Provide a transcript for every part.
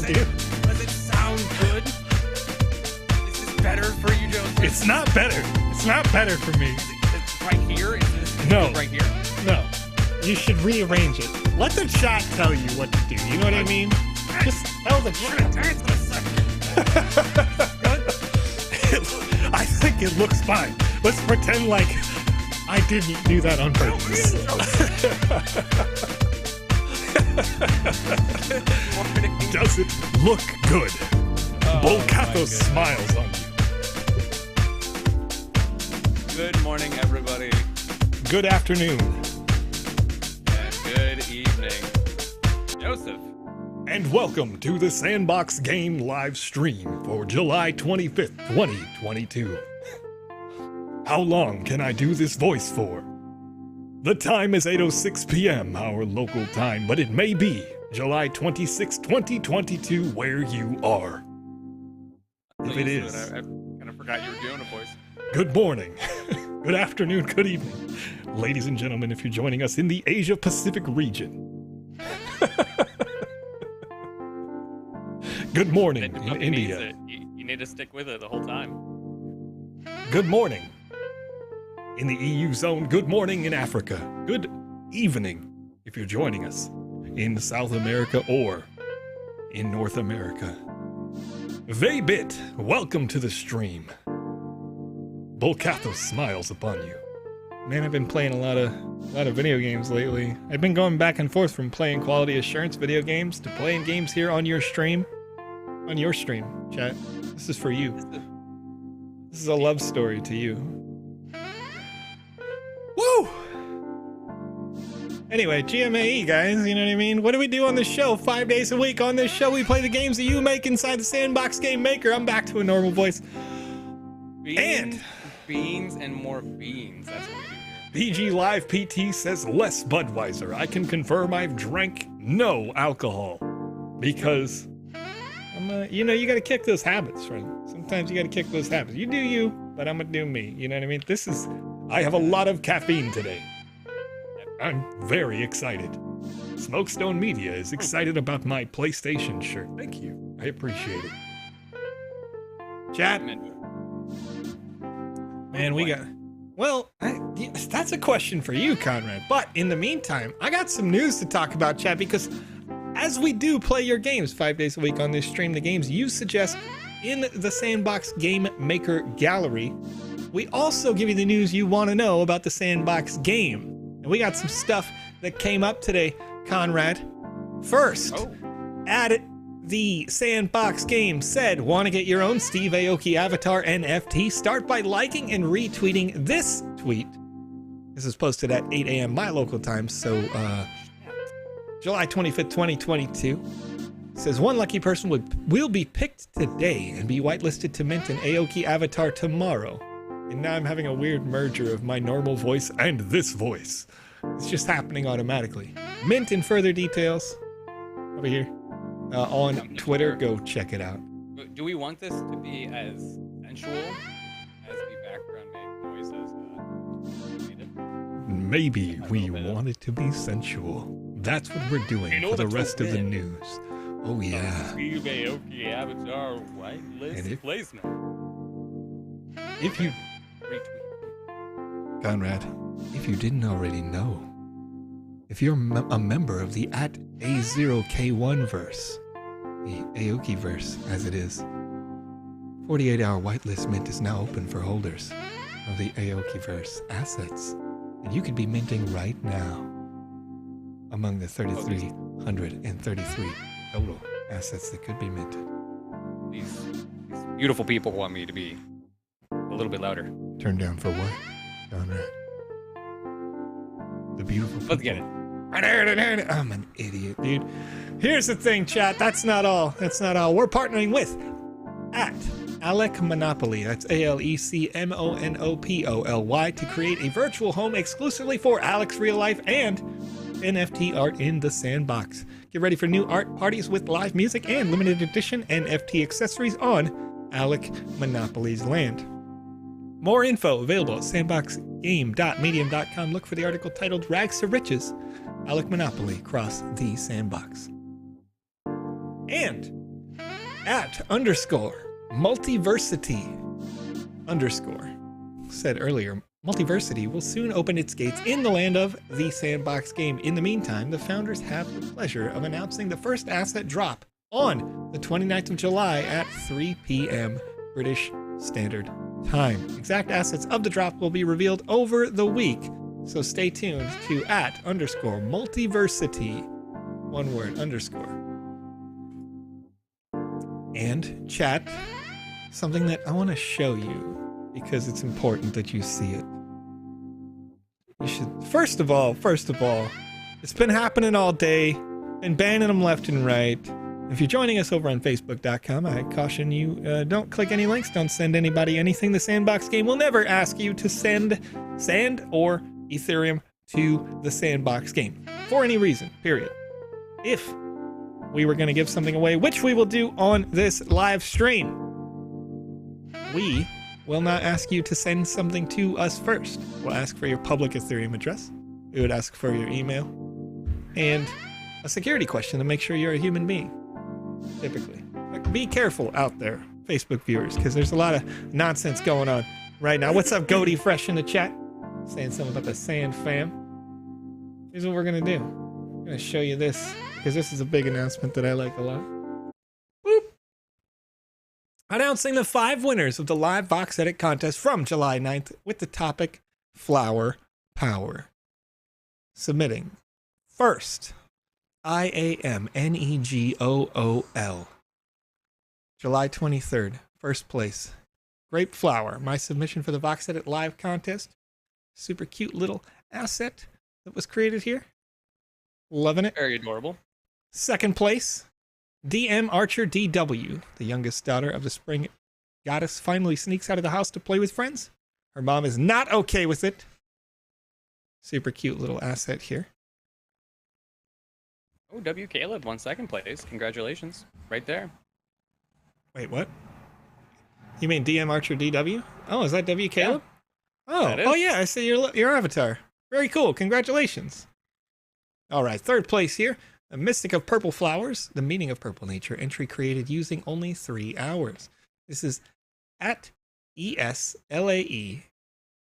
do. Does it sound good? Is this better for you, Joseph? It's not better. It's not better for me. Is it right here? Is this No. right here? No. You should rearrange it. Let the chat tell you what to do. You know what I mean? Just tell the chat. I think it looks fine. Let's pretend like I didn't do that on purpose. Does it look good? Bolcato smiles on you. Good morning, everybody. Good afternoon. And good evening. Joseph. And welcome to the Sandbox Game live stream for July 25th, 2022. How long can I do this voice for? The time is 8:06 p.m. our local time, but it may be July 26, 2022 where you are. If it is. I kind of forgot you were doing a voice. Good morning, good afternoon, good evening. Ladies and gentlemen, if you're joining us in the Asia Pacific region. Good morning in India. You need to stick with it the whole time. Good morning in the EU zone. Good morning in Africa. Good evening if you're joining us in South America or in North America. Vaybit, welcome to the stream. Bolcato smiles upon you. Man, I've been playing a lot of video games lately. I've been going back and forth from playing quality assurance video games to playing games here on your stream. On your stream, chat. This is for you. This is a love story to you. Woo! Anyway, GMAE, guys, you know what I mean? What do we do on this show? 5 days a week on this show, we play the games that you make inside the Sandbox Game Maker. I'm back to a normal voice. Beans and more beans. That's what we do here. PG Live PT says less Budweiser. I can confirm I've drank no alcohol because you know, you gotta kick those habits, friend. Sometimes you gotta kick those habits. You do you, but I'm gonna do me. You know what I mean? I have a lot of caffeine today. I'm very excited. Smokestone Media is excited about my PlayStation shirt. Thank you. I appreciate it. Chat. Man, we got... Well, that's a question for you, Conrad. But in the meantime, I got some news to talk about, chat, because as we do play your games 5 days a week on this stream, the games you suggest in the Sandbox Game Maker gallery, we also give you the news you want to know about the Sandbox game. And we got some stuff that came up today, Conrad. First, at the Sandbox Game said, want to get your own Steve Aoki avatar NFT? Start by liking and retweeting this tweet. This is posted at 8 a.m. my local time, so July 25th, 2022. It says one lucky person will be picked today and be whitelisted to mint an Aoki avatar tomorrow. And now I'm having a weird merger of my normal voice and this voice. It's just happening automatically. Mint in further details over here on Twitter. Go check it out. Do we want this to be as sensual as the background noise as needed? Maybe we want it to be sensual. That's what we're doing for the rest of the news. Oh yeah. Steve Aoki avatar whitelist placement. If you... Conrad, if you didn't already know, if you're a member of the @A0K1 verse, the Aoki verse as it is, 48-hour whitelist mint is now open for holders of the Aoki verse assets, and you could be minting right now among the 3,333 total assets that could be minted. These beautiful people want me to be a little bit louder. Turn down for what, Conrad? The beautiful people. Let's get it. I'm an idiot, dude. Here's the thing, chat. That's not all. We're partnering with Alex Monopoly. That's ALECMONOPOLY to create a virtual home exclusively for Alex real life and NFT art in the Sandbox. Get ready for new art parties with live music and limited edition NFT accessories on Alex Monopoly's land. More info available at sandboxgame.medium.com. Look for the article titled Rags to Riches, Alex Monopoly Cross the Sandbox. And at underscore multiversity underscore said earlier, Multiversity will soon open its gates in the land of the Sandbox game. In the meantime, the founders have the pleasure of announcing the first asset drop on the 29th of July at 3 p.m. British Standard Time. Exact assets of the drop will be revealed over the week, so stay tuned to at underscore multiversity, one word, underscore. And chat, something that I want to show you because it's important that you see it. You should, first of all, it's been happening all day, been banning them left and right. If you're joining us over on Facebook.com, I caution you, don't click any links, don't send anybody anything. The Sandbox game will never ask you to send sand or Ethereum to the Sandbox game for any reason, period. If we were going to give something away, which we will do on this live stream, we will not ask you to send something to us first. We'll ask for your public Ethereum address. We would ask for your email and a security question to make sure you're a human being, typically. But be careful out there, Facebook viewers, because there's a lot of nonsense going on right now. What's up, Goaty Fresh in the chat? Saying something about the Sand Fam. Here's what we're going to do. I'm going to show you this because this is a big announcement that I like a lot. Boop. Announcing the 5 winners of the live VoxEdit contest from July 9th with the topic Flower Power. Submitting first, IAMNEGOOL. July 23rd, first place. Grape Flower, my submission for the VoxEdit live contest. Super cute little asset that was created here. Loving it. Very adorable. Second place, DM Archer DW, the youngest daughter of the spring goddess, finally sneaks out of the house to play with friends. Her mom is not okay with it. Super cute little asset here. Oh, W. Caleb won second place. Congratulations. Right there. Wait, what? You mean DM Archer DW? Oh, is that W. Caleb? Yeah, Oh yeah, I see your avatar. Very cool. Congratulations. All right, third place here. A Mystic of Purple Flowers, the meaning of purple nature, entry created using only 3 hours. This is at ESLAELES,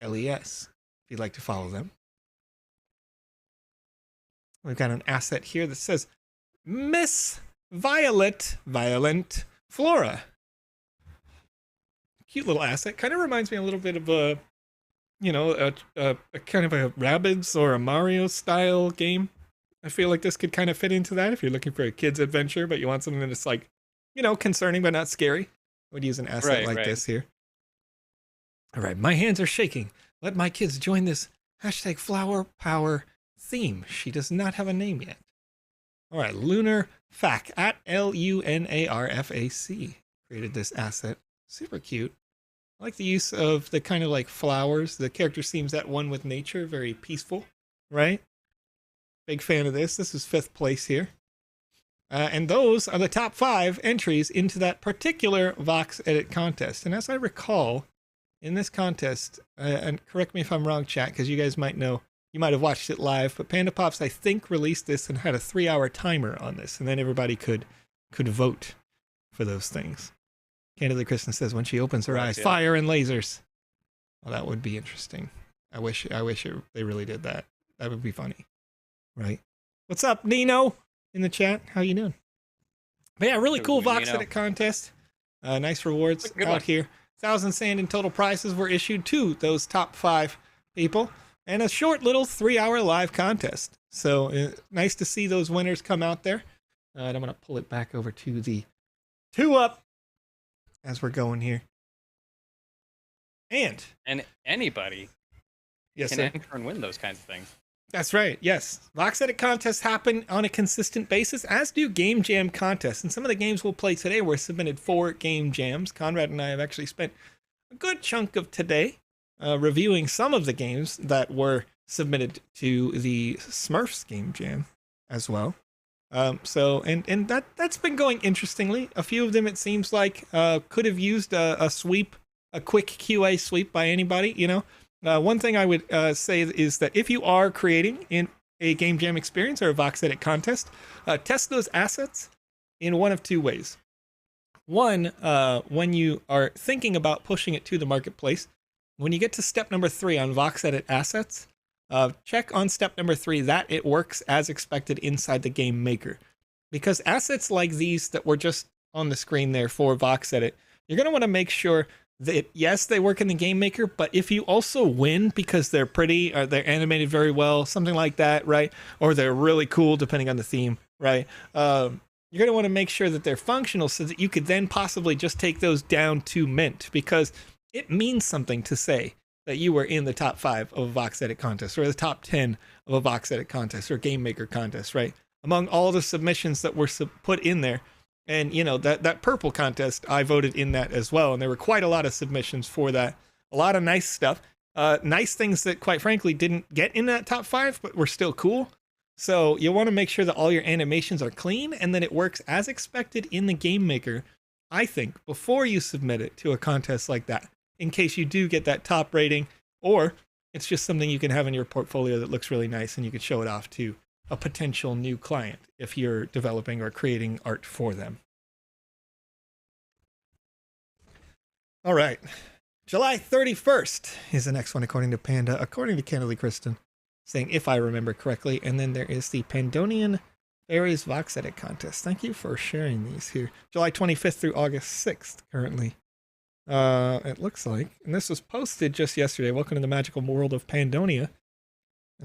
if you'd like to follow them. We've got an asset here that says Miss Violent Flora. Cute little asset. Kind of reminds me a little bit of a, a kind of a Rabbids or a Mario style game. I feel like this could kind of fit into that if you're looking for a kid's adventure, but you want something that's like, concerning but not scary. I would use an asset like this here. All right, my hands are shaking. Let my kids join this hashtag Flower Power theme. She does not have a name yet. All right, Lunar Fac at LUNARFAC created this asset. Super cute. I like the use of the kind of like flowers. The character seems at one with nature, very peaceful, right? Big fan of this. This is 5th place here. And those are the top 5 entries into that particular VoxEdit contest. And as I recall, in this contest, and correct me if I'm wrong, chat, because you guys might know, you might have watched it live, but PandaPops, I think, released this and had a 3-hour timer on this, and then everybody could vote for those things. Candidly Kristen says, when she opens her eyes, fire and lasers. Well, that would be interesting. I wish they really did that. That would be funny. Right. What's up, Nino? In the chat. How you doing? But yeah, really cool VoxEdit contest. Nice rewards out here. 1,000 sand in total prizes were issued to those top 5 people. And a short little 3-hour live contest. So nice to see those winners come out there. And I'm going to pull it back over to the 2-up as we're going here. And anybody can enter and win those kinds of things. That's right, yes. VoxEdit contests happen on a consistent basis, as do Game Jam contests. And some of the games we'll play today were submitted for Game Jams. Conrad and I have actually spent a good chunk of today reviewing some of the games that were submitted to the Smurfs Game Jam as well. And that's been going interestingly. A few of them, it seems like, could have used a quick QA sweep by anybody, One thing I would say is that if you are creating in a Game Jam experience or a VoxEdit contest, test those assets in one of 2 ways. One, when you are thinking about pushing it to the marketplace, when you get to step number 3 on VoxEdit assets, check on step number 3 that it works as expected inside the game maker. Because assets like these that were just on the screen there for VoxEdit, you're going to want to make sure that, yes, they work in the game maker, but if you also win because they're pretty or they're animated very well, something like that, right? Or they're really cool, depending on the theme, right? You're going to want to make sure that they're functional so that you could then possibly just take those down to mint, because it means something to say that you were in the top 5 of a VoxEdit contest or the top 10 of a VoxEdit contest or Game Maker contest, right? Among all the submissions that were put in there. And, you know, that purple contest, I voted in that as well. And there were quite a lot of submissions for that. A lot of nice stuff. Nice things that, quite frankly, didn't get in that top 5, but were still cool. So you want to make sure that all your animations are clean and that it works as expected in the Game Maker, I think, before you submit it to a contest like that, in case you do get that top rating, or it's just something you can have in your portfolio that looks really nice and you could show it off to a potential new client if you're developing or creating art for them. All right. July 31st is the next one, according to Panda, according to Candidly Kristen, saying, if I remember correctly. And then there is the Pandonian Fairies VoxEdit contest. Thank you for sharing these here. July 25th through August 6th, currently. It looks like. And this was posted just yesterday. Welcome to the magical world of Pandonia.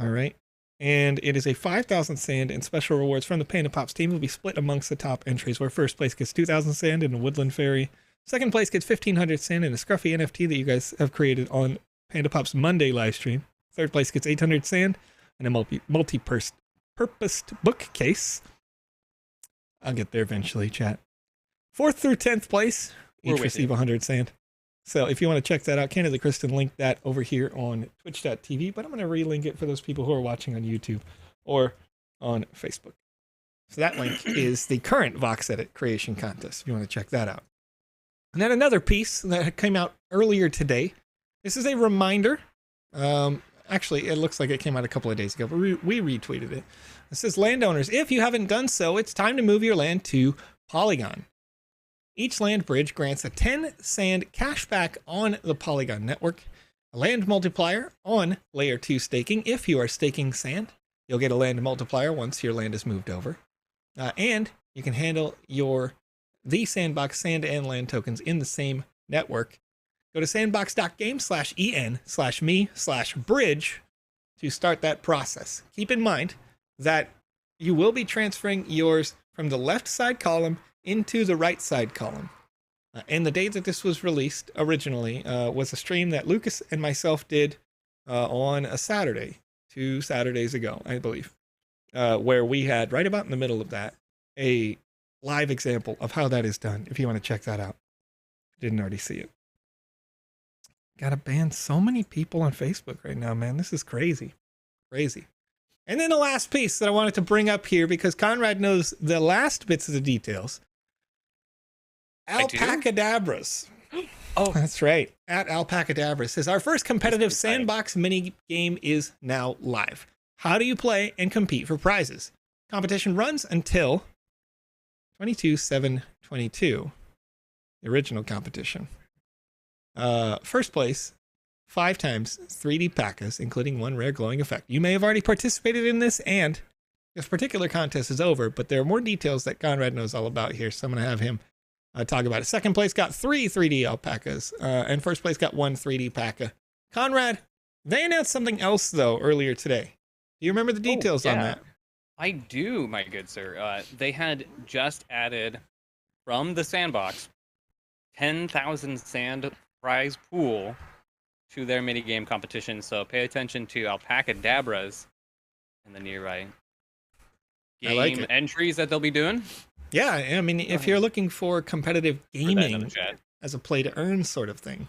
All right. And it is a 5,000 sand and special rewards from the PandaPops team will be split amongst the top entries, where first place gets 2,000 sand and a woodland fairy. Second place gets 1,500 sand and a scruffy NFT that you guys have created on PandaPops Monday live stream. Third place gets 800 sand and a multi-purposed bookcase. I'll get there eventually, chat. 4th through 10th place each receive 100 sand. So if you want to check that out, Candidly Kristen linked that over here on twitch.tv, but I'm going to relink it for those people who are watching on YouTube or on Facebook. So that link is the current VoxEdit creation contest, if you want to check that out. And then another piece that came out earlier today. This is a reminder. Actually, it looks like it came out a couple of days ago, but we retweeted it. It says, landowners, if you haven't done so, it's time to move your land to Polygon. Each land bridge grants a 10 sand cashback on the Polygon network, a land multiplier on layer 2 staking. If you are staking sand, you'll get a land multiplier once your land is moved over. And you can handle the Sandbox sand and land tokens in the same network. Go to sandbox.game/en/me/bridge to start that process. Keep in mind that you will be transferring yours from the left side column into the right side column. And the date that this was released originally was a stream that Lucas and myself did on a Saturday, 2 Saturdays ago, I believe, where we had, right about in the middle of that, a live example of how that is done, if you want to check that out. Didn't already see it. Gotta ban so many people on Facebook right now, man. This is crazy. Crazy. And then the last piece that I wanted to bring up here, because Conrad knows the last bits of the details. Alpacadabras. Oh, that's right. At Alpacadabras says, our first competitive Sandbox mini game is now live. How do you play and compete for prizes? Competition runs until 22/7/22, the original competition. First place, 5 times 3D P.A.K.A.s, including 1 rare glowing effect. You may have already participated in this, and this particular contest is over, but there are more details that Conrad knows all about here, so I'm going to have him talk about it. Second place got 3 3D alpacas, and first place got 1 3D P.A.K.A. Conrad, they announced something else, though, earlier today. Do you remember the details on that? I do, my good sir. They had just added, from the Sandbox, 10,000 sand prize pool to their minigame competition, so pay attention to Alpacadabras in the nearby game entries that they'll be doing. Yeah, I mean, if you're looking for competitive gaming as a play-to-earn sort of thing,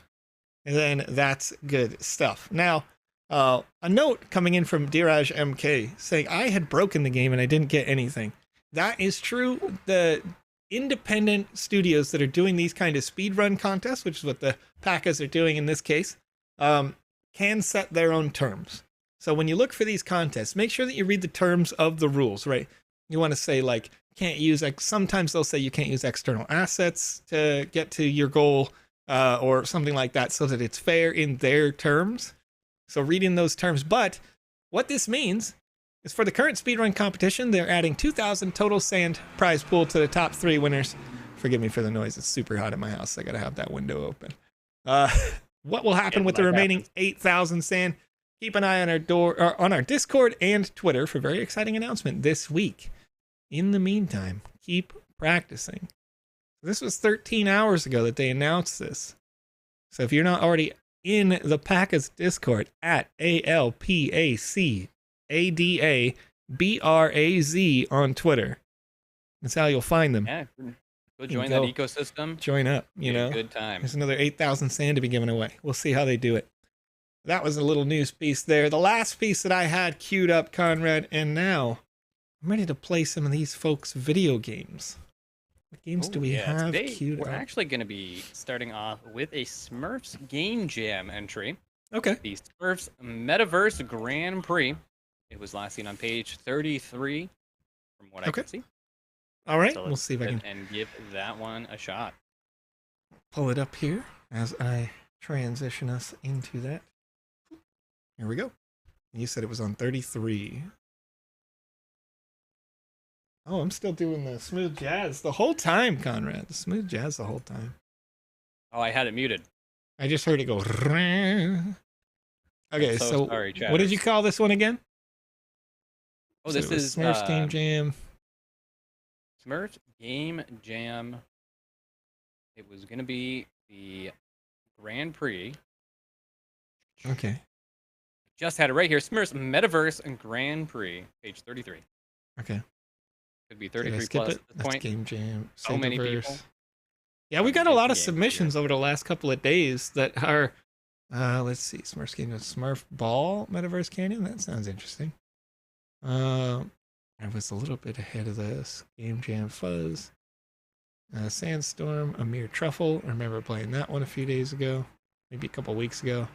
then that's good stuff. Now, a note coming in from Diraj MK saying, I had broken the game and I didn't get anything. That is true. The independent studios that are doing these kind of speedrun contests, which is what the P.A.K.A.s are doing in this case, can set their own terms. So when you look for these contests, make sure that you read the terms of the rules, right? You want to say, like, can't use, like, sometimes they'll say you can't use external assets to get to your goal, or something like that, so that it's fair in their terms. So reading those terms, but what this means is for the current speedrun competition, they're adding 2,000 total sand prize pool to the top 3 winners. Forgive me for the noise. It's super hot in my house. I got to have that window open. What will happen with the remaining 8,000 sand? Keep an eye on on our Discord and Twitter for very exciting announcement this week. In the meantime, keep practicing. This was 13 hours ago that they announced this. So if you're not already in the Packa's Discord at ALPACADABRAZ on Twitter, that's how you'll find them. Yeah, go join that ecosystem. Join up, you know. Good time. There's another 8,000 sand to be given away. We'll see how they do it. That was a little news piece there. The last piece that I had queued up, Conrad, and now I'm ready to play some of these folks' video games. What games do we have queued up? We're actually going to be starting off with a Smurfs Game Jam entry. Okay. The Smurfs Metaverse Grand Prix. It was last seen on page 33, from what I can see. All right, So we'll see if I can and give that one a shot. pull it up here as I transition us into that. Here we go. You said it was on 33. Oh, I'm still doing the smooth jazz the whole time, Conrad. The smooth jazz the whole time. Oh, I had it muted. I just heard it go. Okay, so sorry, what did you call this one again? Oh, this is Smurfs Game Jam. Smurfs Game Jam. It was going to be the Grand Prix. Okay. Just had it right here. Smurfs Metaverse and Grand Prix, page 33. Okay. Could be 33 plus at this point. Game Jam. So many people. Yeah, we got a lot of submissions over the last couple of days that are, let's see, Smurfs Game Jam, Smurf Ball, Metaverse Canyon. That sounds interesting. I was a little bit ahead of this. Game Jam Fuzz. Sandstorm, A Mere Truffle. I remember playing that one a few days ago. Maybe a couple weeks ago.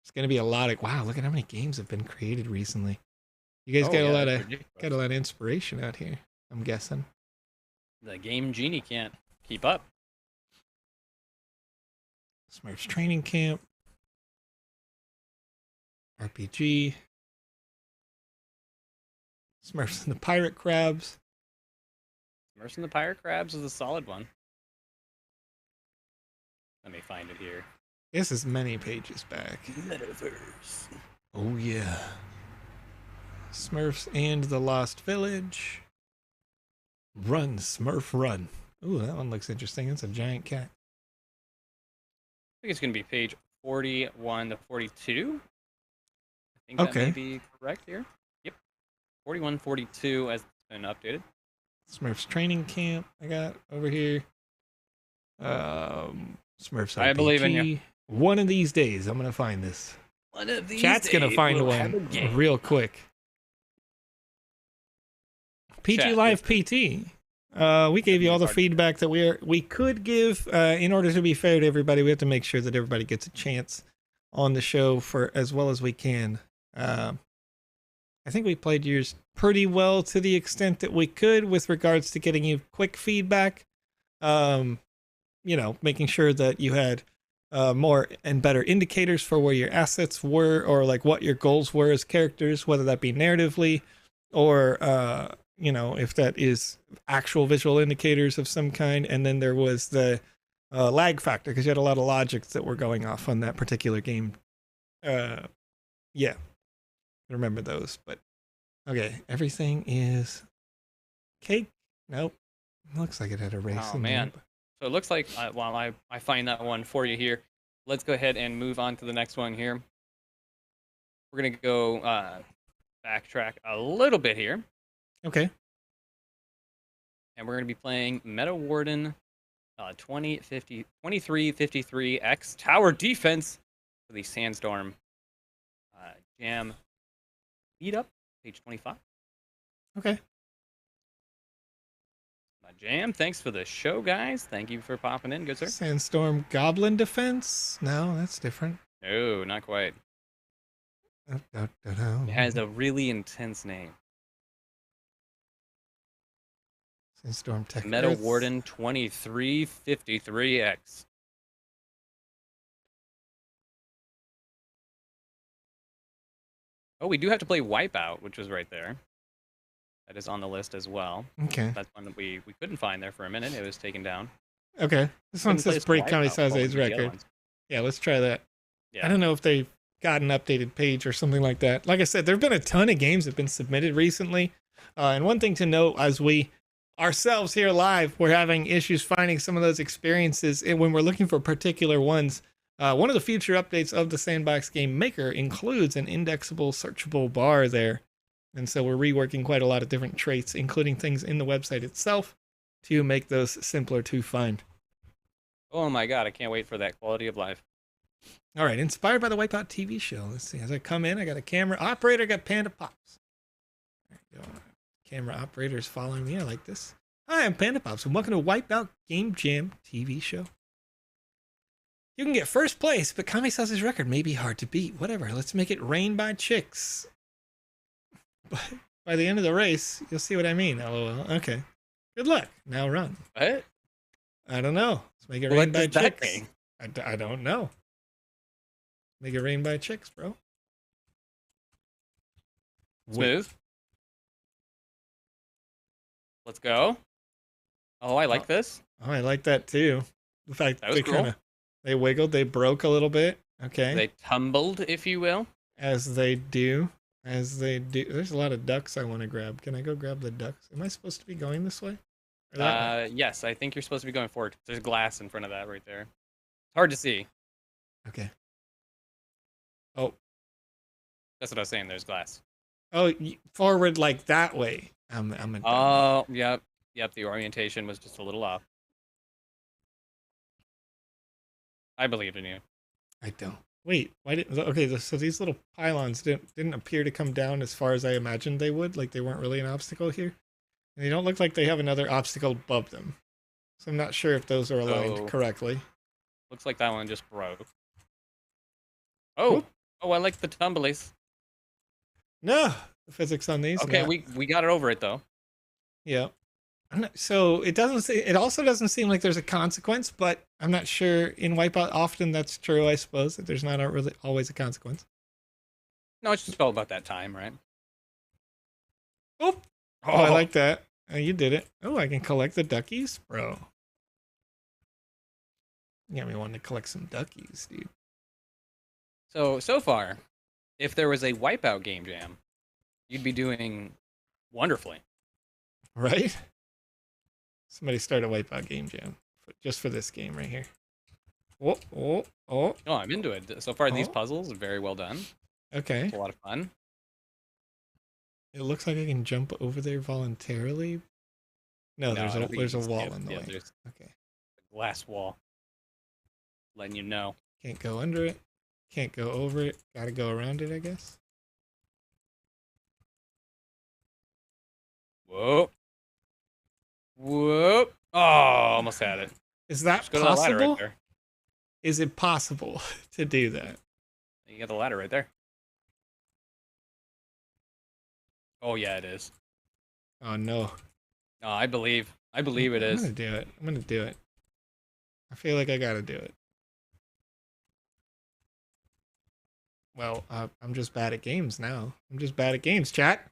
It's going to be a lot of... Wow, look at how many games have been created recently. You guys got a lot of inspiration out here, I'm guessing. The Game Genie can't keep up. Smurfs Training Camp. RPG. Smurfs and the Pirate Crabs. Smurfs and the Pirate Crabs is a solid one. Let me find it here. This is many pages back. Metaverse. Oh, yeah. Smurfs and the Lost Village. Run, Smurf, run. Ooh, that one looks interesting. It's a giant cat. I think it's going to be page 41 to 42. I think that may be correct here. Yep. 41, 42 as it's been updated. Smurfs Training Camp I got over here. Smurfs RPG. I believe in you. One of these days, I'm going to find this. One of these Chat's going to find one real quick. PG Live PT. We gave you all the feedback that we could give. In order to be fair to everybody, we have to make sure that everybody gets a chance on the show for as well as we can. I think we played yours pretty well to the extent that we could with regards to getting you quick feedback. You know, making sure that you had more and better indicators for where your assets were, or like what your goals were as characters, whether that be narratively or you know, if that is actual visual indicators of some kind. And then there was the lag factor, because you had a lot of logics that were going off on that particular game. Yeah, I remember those. But okay, everything is cake. Nope, looks like it had a race. Oh man. So it looks like while I find that one for you here, let's go ahead and move on to the next one here. We're going to go backtrack a little bit here. Okay. And we're going to be playing Meta Warden 2353X Tower Defense for the Sandstorm Jam Meetup, page 25. Okay. Jam, thanks for the show, guys. Thank you for popping in, good sir. Sandstorm Goblin Defense? No, that's different. No, not quite. It has a really intense name. Sandstorm Tech Meta Earth. Warden 2353X. Oh, we do have to play Wipeout, which was right there. That is on the list as well. Okay. That's one that we couldn't find there for a minute. It was taken down. Okay. This one says break County Saze's record. Yeah, let's try that. Yeah. I don't know if they've got an updated page or something like that. Like I said, there have been a ton of games that have been submitted recently. And one thing to note, as we ourselves here live, we're having issues finding some of those experiences. And when we're looking for particular ones, one of the future updates of the Sandbox Game Maker includes an indexable, searchable bar there. And so we're reworking quite a lot of different traits, including things in the website itself, to make those simpler to find. Oh my god, I can't wait for that quality of life. All right, inspired by the Wipeout TV show. Let's see. As I come in, I got a camera operator, I got PandaPops. There you go. Camera operator is following me. I like this. Hi, I'm PandaPops, and welcome to Wipeout Game Jam TV show. You can get first place, but Kami Sasa's record may be hard to beat. Whatever, let's make it rain by chicks. But by the end of the race, you'll see what I mean. LOL. Okay. Good luck. Now run. What? I don't know. Let's make it rain by chicks. I don't know. Make it rain by chicks, bro. Smooth. Let's go. Oh, I like this. Oh, I like that too. The fact that they cool. They wiggled, they broke a little bit. Okay. They tumbled, if you will. As they do. As they do. There's a lot of ducks I want to grab. Can I go grab the ducks? Am I supposed to be going this way? Yes, I think you're supposed to be going forward. There's glass in front of that right there. It's hard to see. Okay. Oh. That's what I was saying. There's glass. Oh, forward like that way. Oh, yep. Yep, the orientation was just a little off. I believe in you. I don't. Wait, why didn't... Okay, so these little pylons didn't appear to come down as far as I imagined they would. Like, they weren't really an obstacle here. And they don't look like they have another obstacle above them. So I'm not sure if those are aligned correctly. Looks like that one just broke. Oh! Oop. Oh, I like the tumblies. No! The physics on these. Okay, we got it over it, though. Yeah. So it also doesn't seem like there's a consequence, but I'm not sure in Wipeout often that's true, I suppose, that there's not really always a consequence. No, it's just all about that time, right? Oh, I like that. Oh, you did it. Oh, I can collect the duckies? Bro. You got me wanting to collect some duckies, dude. So far, if there was a Wipeout game jam, you'd be doing wonderfully. Right? Somebody start a Wipeout game jam just for this game right here. Oh. Oh, I'm into it. So far, these puzzles are very well done. Okay. It's a lot of fun. It looks like I can jump over there voluntarily. No, there's a wall in the way. Okay. A glass wall. Letting you know. Can't go under it. Can't go over it. Gotta go around it, I guess. Whoa. Whoop. Oh, almost had it. Is that possible? That ladder right there. Is it possible to do that? You got the ladder right there. Oh, yeah, it is. Oh, no. No, I believe it is. I'm gonna do it. I feel like I gotta do it. Well, I'm just bad at games now. I'm just bad at games, chat.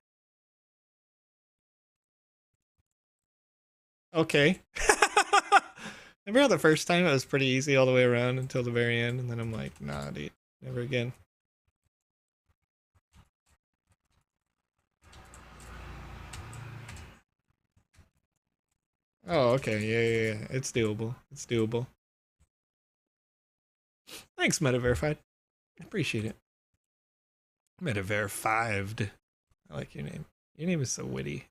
Okay. Remember how the first time it was pretty easy all the way around until the very end, and then I'm like, nah, dude, never again. Oh, okay, yeah. It's doable. It's doable. Thanks, MetaVerified. I appreciate it. MetaVerified. I like your name. Your name is so witty.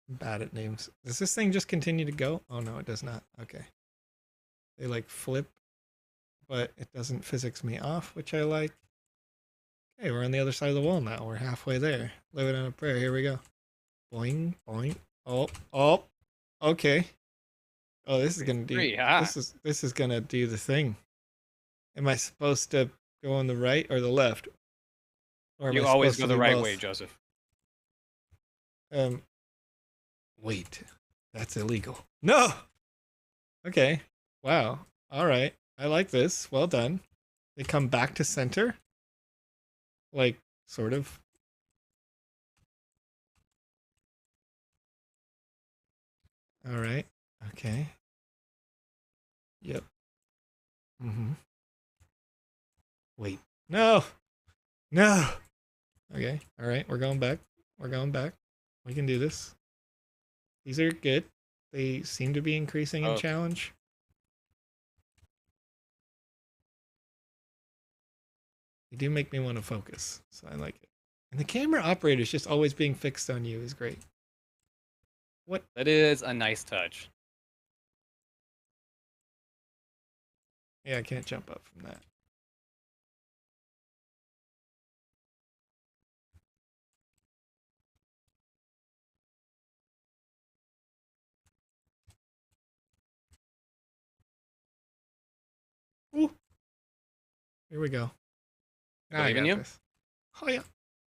I'm bad at names. Does this thing just continue to go? Oh, no, it does not. Okay. They, like, flip, but it doesn't physics me off, which I like. Okay, we're on the other side of the wall now. We're halfway there. Living on a prayer. Here we go. Boing, boing. Oh. Okay. Oh, this is gonna do. This is gonna do the thing. Am I supposed to go on the right or the left? Or am You I always supposed go to the do right both? way, Joseph. Wait, that's illegal. No. Okay. Wow. All right. I like this. Well done. They come back to center. Like, sort of. All right. Okay. Yep. Mm-hmm. Wait. No. No. Okay. All right. We're going back. We're going back. We can do this. These are good. They seem to be increasing in Oh. challenge. They do make me want to focus, so I like it. And the camera operator's just always being fixed on you is great. What? That is a nice touch. Yeah, I can't jump up from that. Ooh. Here we go. I Believe in got you? this. Oh yeah.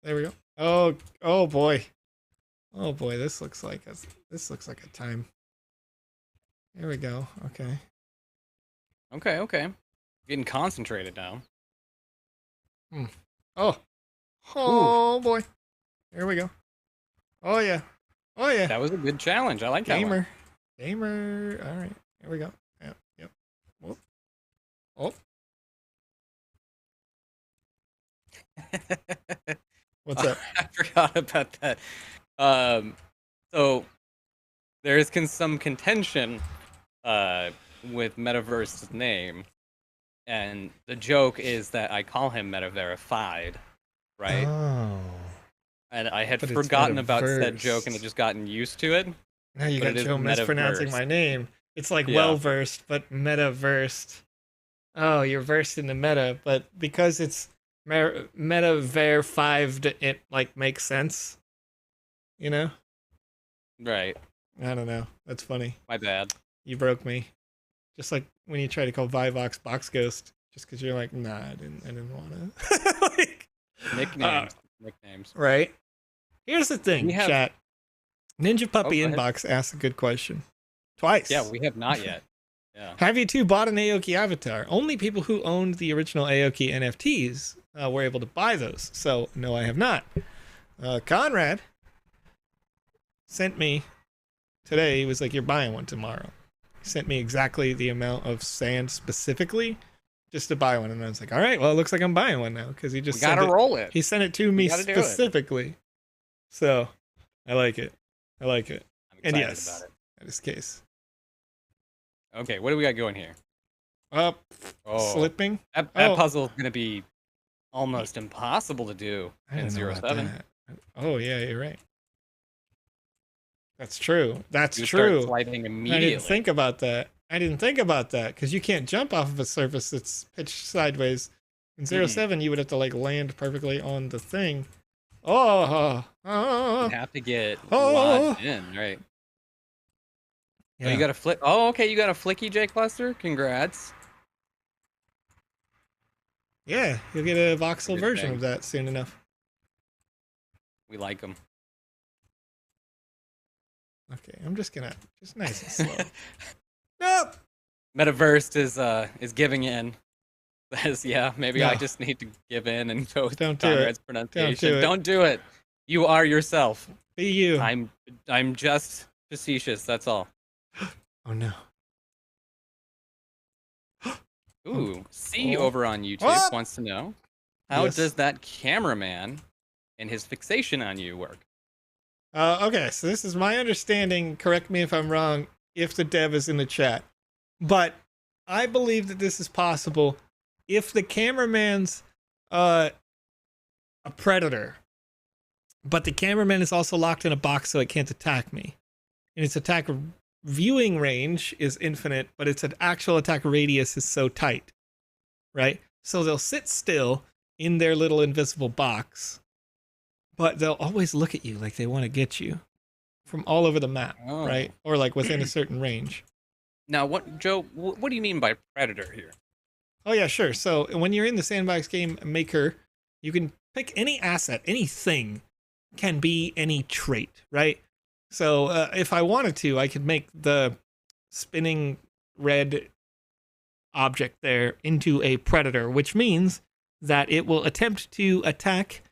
There we go. Oh boy. Oh boy, this looks like a time. Here we go. Okay. Okay. Getting concentrated now. Oh. Oh boy. Here we go. Oh yeah. Oh yeah. That was a good challenge. I like that one. Gamer. All right. Here we go. Yep. Whoop. Oh. What's up? I forgot about that. So there's some contention with Metaverse's name, and the joke is that I call him Metaverified, right? Oh. And I had But it's forgotten about said Metaverse. joke and had just gotten used to it. Now you But got it is Joe mispronouncing Metaverse. my name. It's like Yeah. well versed, but meta versed. Oh, you're versed in the meta, but because it's meta verified, it like makes sense. You know? Right. I don't know. That's funny. My bad. You broke me. Just like when you try to call Vivox Box Ghost, just because you're like, nah, I didn't want to. Like, Nicknames. right. Here's the thing, We have- chat. Ninja Puppy go ahead. Inbox asked a good question. Twice. Yeah, we have not yet. Yeah. Have you two bought an Aoki avatar? Only people who owned the original Aoki NFTs were able to buy those. So, no, I have not. Conrad sent me today. He was like, you're buying one tomorrow. He sent me exactly the amount of sand specifically just to buy one. And I was like, all right, well, it looks like I'm buying one now because he just We gotta roll it. He sent it to me gotta do it. specifically. So, I like it. I'm excited And yes, about it. that is the case. Okay, what do we got going here? Up, Oh, slipping. that Oh. puzzle is gonna be almost impossible to do I in don't know about 07. that. Oh yeah, you're right. That's true. That's You true. start sliding I immediately. didn't think about that. Because you can't jump off of a surface that's pitched sideways. In 07, you would have to like land perfectly on the thing. Oh, You have to get Oh. lodged in, right? yeah. Oh, you got a flick. Oh, okay, you got a flicky J cluster. Congrats. Yeah, you'll get a voxel Good version thing. of that soon enough. We like them. Okay, I'm just nice and slow. Nope. Metaverse is giving in. Says, yeah, maybe I No. just need to give in and go with Don't do it. Conrad's pronunciation. it. Don't do it. You are yourself. Be you. I'm just facetious. That's all. Oh no. Ooh, C Oh. over on YouTube Oh. wants to know, how Yes. does that cameraman and his fixation on you work? Okay, so this is my understanding. Correct me if I'm wrong, if the dev is in the chat. But I believe that this is possible if the cameraman's a predator, but the cameraman is also locked in a box so it can't attack me. And its attack viewing range is infinite, but its actual attack radius is so tight, right? So they'll sit still in their little invisible box, but they'll always look at you like they want to get you from all over the map, Oh. right? Or like within a certain range. Now, Joe? What do you mean by predator here? Oh yeah, sure. So when you're in the Sandbox Game Maker, you can pick any asset, anything can be any trait, right? So if I wanted to, I could make the spinning red object there into a predator, which means that it will attempt to attack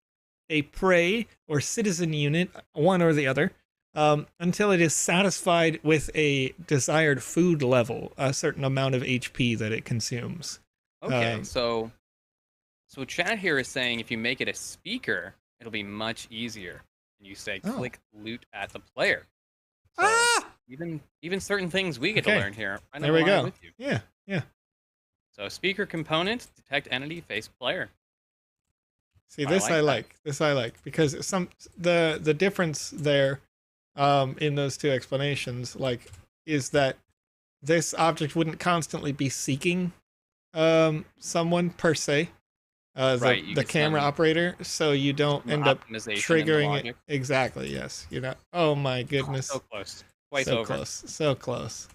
a prey or citizen unit, one or the other, until it is satisfied with a desired food level, a certain amount of HP that it consumes. Okay, so chat here is saying if you make it a speaker, it'll be much easier. And you say click loot at the player. So even certain things we get to learn here. There we go. With you. Yeah. So speaker component, detect entity, face player. See, this I like. This I like because the difference there in those two explanations is that this object wouldn't constantly be seeking someone per se, the camera operator, so you don't end up triggering it. Exactly. Yes. You know. Oh my goodness. So close. Twice so over. Close. So close.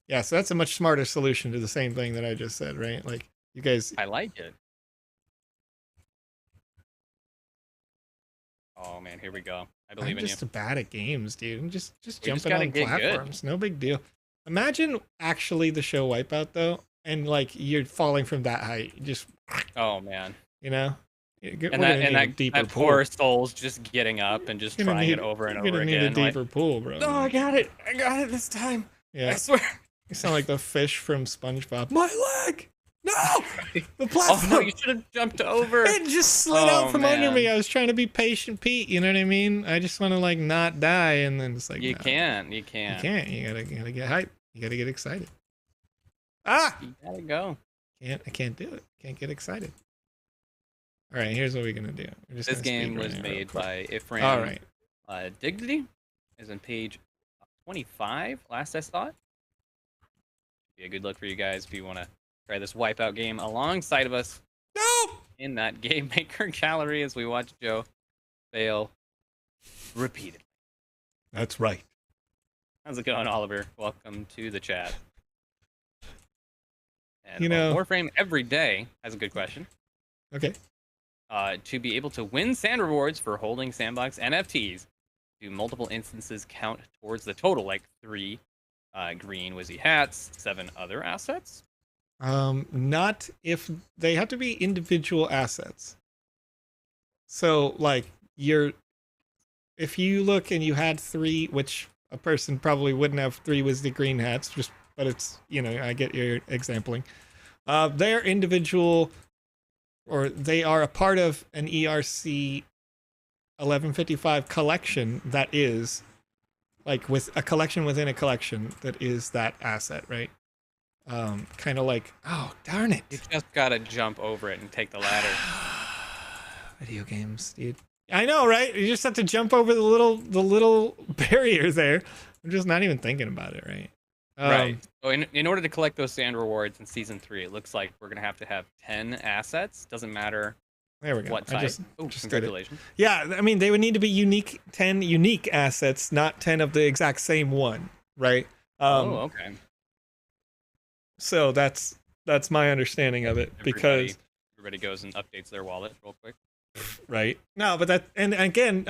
Yeah. So that's a much smarter solution to the same thing that I just said, right? Like you guys. I like it. Oh man, here we go. I believe in you. I'm just bad at games, dude. I'm just jumping on platforms. No big deal. Imagine actually the show Wipeout though, and like you're falling from that height. Just. Oh man. You know. And that poor soul's just getting up and just trying it over and over again. You're gonna need a deeper pool, bro. Oh, I got it this time. Yeah. I swear. You sound like the fish from SpongeBob. My leg. No! The platform! Oh, no, you should have jumped over. It just slid out from under me. I was trying to be patient Pete, you know what I mean? I just want to, like, not die, and then it's like, You can't. You can't. You gotta get hype. You gotta get excited. Ah! You gotta go. I can't do it. Can't get excited. All right, here's what we're gonna do. This game was made by Ifram. All right. Dignity is on page 25, last I saw it. Be a good look for you guys if you want to try this Wipeout game alongside of us. No! In that Game Maker gallery as we watch Joe fail repeatedly. That's right. How's it going, Oliver? Welcome to the chat. And you know, Warframe every day has a good question. Okay. To be able to win sand rewards for holding Sandbox NFTs, do multiple instances count towards the total, like 3 green Wizzy hats, 7 other assets? Not if they have to be individual assets. So like if you look and you had 3, which a person probably wouldn't have 3 Wizzy green hats, but it's, you know, I get your exampling. They're individual, or they are a part of an ERC 1155 collection that is like with a collection within a collection that is that asset, right? Kind of like, oh darn it, you just gotta jump over it and take the ladder. Video games, dude. I know, right? You just have to jump over the little barrier there. I'm just not even thinking about it, right? Right. So in order to collect those sand rewards in season 3, it looks like we're gonna have to have 10 assets. Doesn't matter. There we go. What type? Just congratulations. Yeah, I mean they would need to be 10 unique assets, not 10 of the exact same one, right? Okay. So that's my understanding of it, because everybody goes and updates their wallet real quick. Right. No, but and again,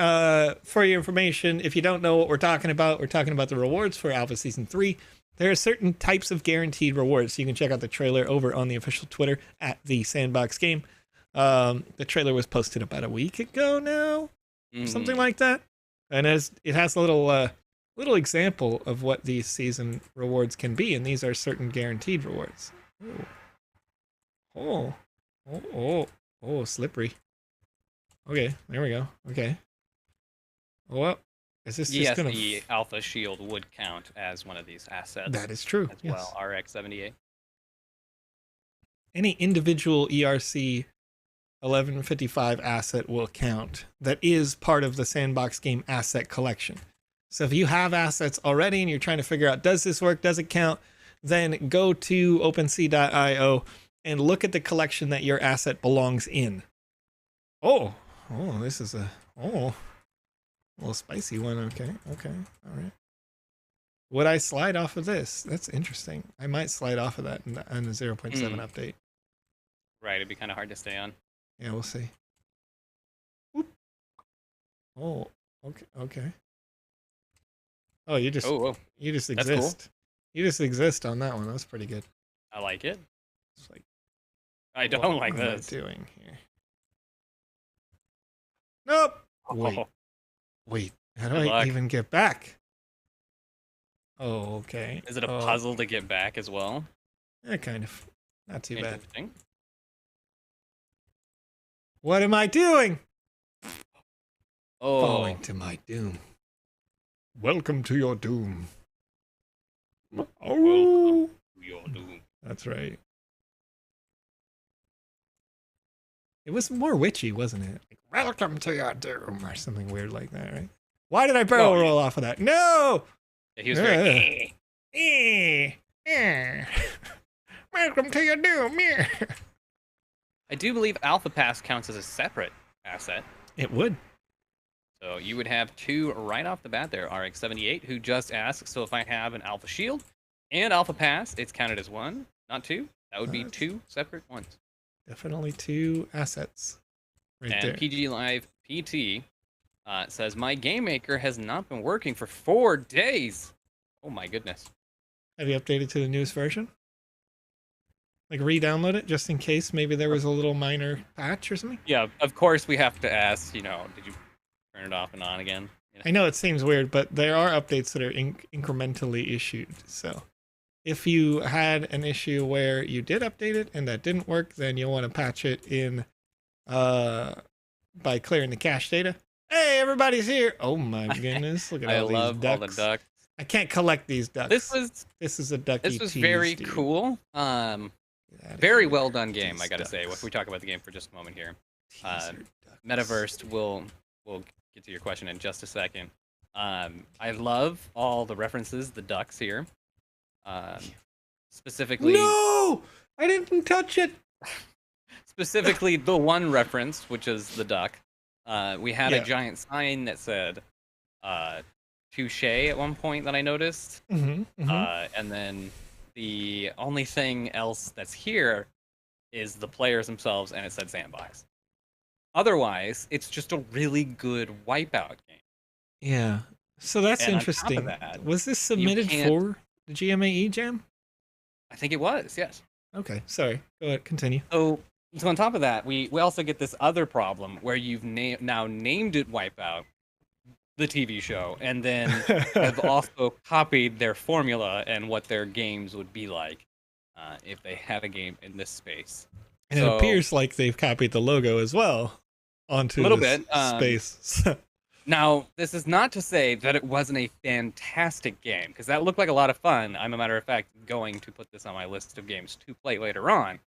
for your information, if you don't know what we're talking about the rewards for Alpha Season 3. There are certain types of guaranteed rewards. So you can check out the trailer over on the official Twitter at the Sandbox Game. The trailer was posted about a week ago now, something like that, and it has a little example of what these season rewards can be, and these are certain guaranteed rewards. Oh, slippery. Okay, there we go. Okay. Well, is this just gonna? The Alpha Shield would count as one of these assets. That is true. As well, RX-78. Any individual ERC 1155 asset will count. That is part of the Sandbox Game asset collection. So if you have assets already and you're trying to figure out, does this work? Does it count? Then go to OpenSea.io and look at the collection that your asset belongs in. Oh, this is a little spicy one. Okay, all right. Would I slide off of this? That's interesting. I might slide off of that in the 0.7 update. Right, it'd be kind of hard to stay on. Yeah, we'll see. Whoop. Oh, okay, okay. Oh, you just Oh, exist. That's cool. You just exist on that one. That's pretty good. I like it. It's like, I don't like what am I this. doing here? Nope. Wait. Oh, Wait. How do Good I luck. even get back? Oh, okay. Is it a puzzle to get back as well? Yeah, kind of. Not too bad. Interesting. What am I doing? Oh, Falling to my doom. Welcome to your doom. Oh, your doom. that's right. It was more witchy, wasn't it? Like, welcome to your doom, or something weird like that, right? Why did I barrel roll off of that? No! He was very. Welcome to your doom. I do believe Alpha Pass counts as a separate asset. It would. So you would have two right off the bat there. RX78, who just asked, so if I have an Alpha Shield and Alpha Pass, it's counted as one, not two. That would be two separate ones. Definitely two assets. Right and there. PG Live PT says, my Game Maker has not been working for 4 days. Oh my goodness. Have you updated to the newest version? Like re-download it just in case maybe there was a little minor patch or something? Yeah, of course we have to ask, did you turn it off and on again? I know it seems weird, but there are updates that are incrementally issued. So if you had an issue where you did update it and that didn't work, then you'll want to patch it in by clearing the cache data. Hey, everybody's here. Oh my goodness. Look at all these ducks. all the ducks. I can't collect these ducks. This is a ducky This was tease, very dude. cool. Very well done game, I gotta say. If we talk about the game for just a moment here. Metaverse, we'll get to your question in just a second. I love all the references, the ducks here. Specifically, No, I didn't touch it. Specifically, the one reference, which is the duck. We had a giant sign that said "touche" at one point that I noticed, and then the only thing else that's here is the players themselves, and it said Sandbox. Otherwise, it's just a really good Wipeout game. Yeah. So that's And interesting. on top of that, was this submitted for the GMAE jam? I think it was, yes. Okay, sorry. Go ahead, continue. So on top of that, we also get this other problem where you've now named it Wipeout, the TV show, and then have also copied their formula and what their games would be like if they had a game in this space. And it appears like they've copied the logo as well onto a little this bit space. Now, this is not to say that it wasn't a fantastic game, because that looked like a lot of fun. I'm, a matter of fact, going to put this on my list of games to play later on.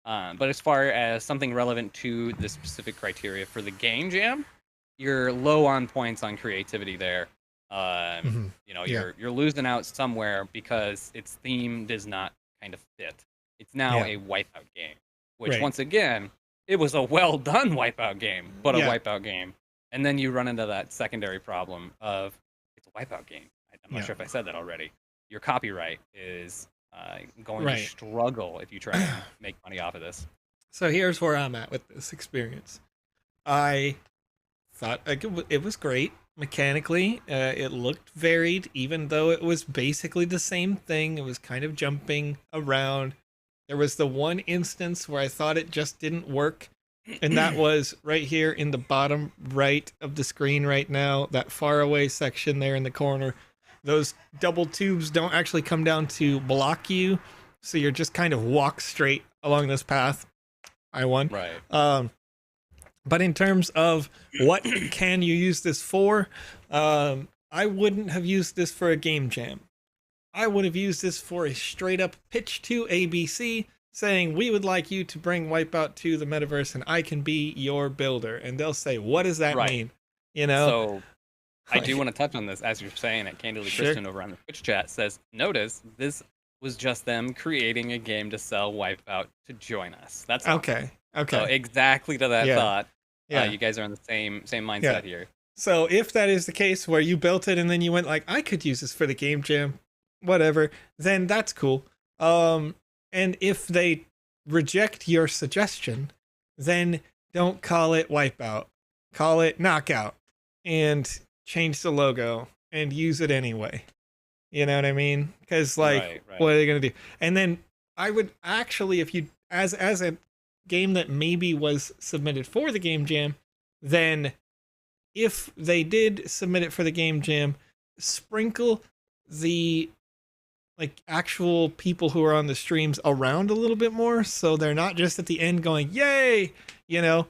But as far as something relevant to the specific criteria for the game jam, you're low on points on creativity there. You're losing out somewhere because its theme does not kind of fit. It's now a Wipeout game, which once again, it was a well done Wipeout game, but a Wipeout game. And then you run into that secondary problem of it's a Wipeout game. I'm not sure if I said that already. Your copyright is going to struggle if you try to make money off of this. So here's where I'm at with this experience. I thought it was great mechanically. It looked varied, even though it was basically the same thing. It was kind of jumping around. There was the one instance where I thought it just didn't work, and that was right here in the bottom right of the screen right now, that far away section there in the corner. Those double tubes don't actually come down to block you, so you're just kind of walk straight along this path. I won. Right. But in terms of what can you use this for, I wouldn't have used this for a game jam. I would have used this for a straight up pitch to ABC saying, we would like you to bring Wipeout to the metaverse and I can be your builder. And they'll say, what does that mean? You know? So I do want to touch on this, as you're saying it. Candidly Christian over on the Twitch chat says, notice this was just them creating a game to sell Wipeout to join us. That's okay. Okay. So exactly to that thought. Yeah. You guys are in the same mindset here. So if that is the case where you built it and then you went like, I could use this for the game jam, whatever, then that's cool. And if they reject your suggestion, then don't call it Wipeout. Call it Knockout and change the logo and use it anyway. You know what I mean? Because like, Right. what are they gonna do? And then I would actually, if you as a game that maybe was submitted for the Game Jam, then if they did submit it for the Game Jam, sprinkle the like actual people who are on the streams around a little bit more, so they're not just at the end going yay, you know,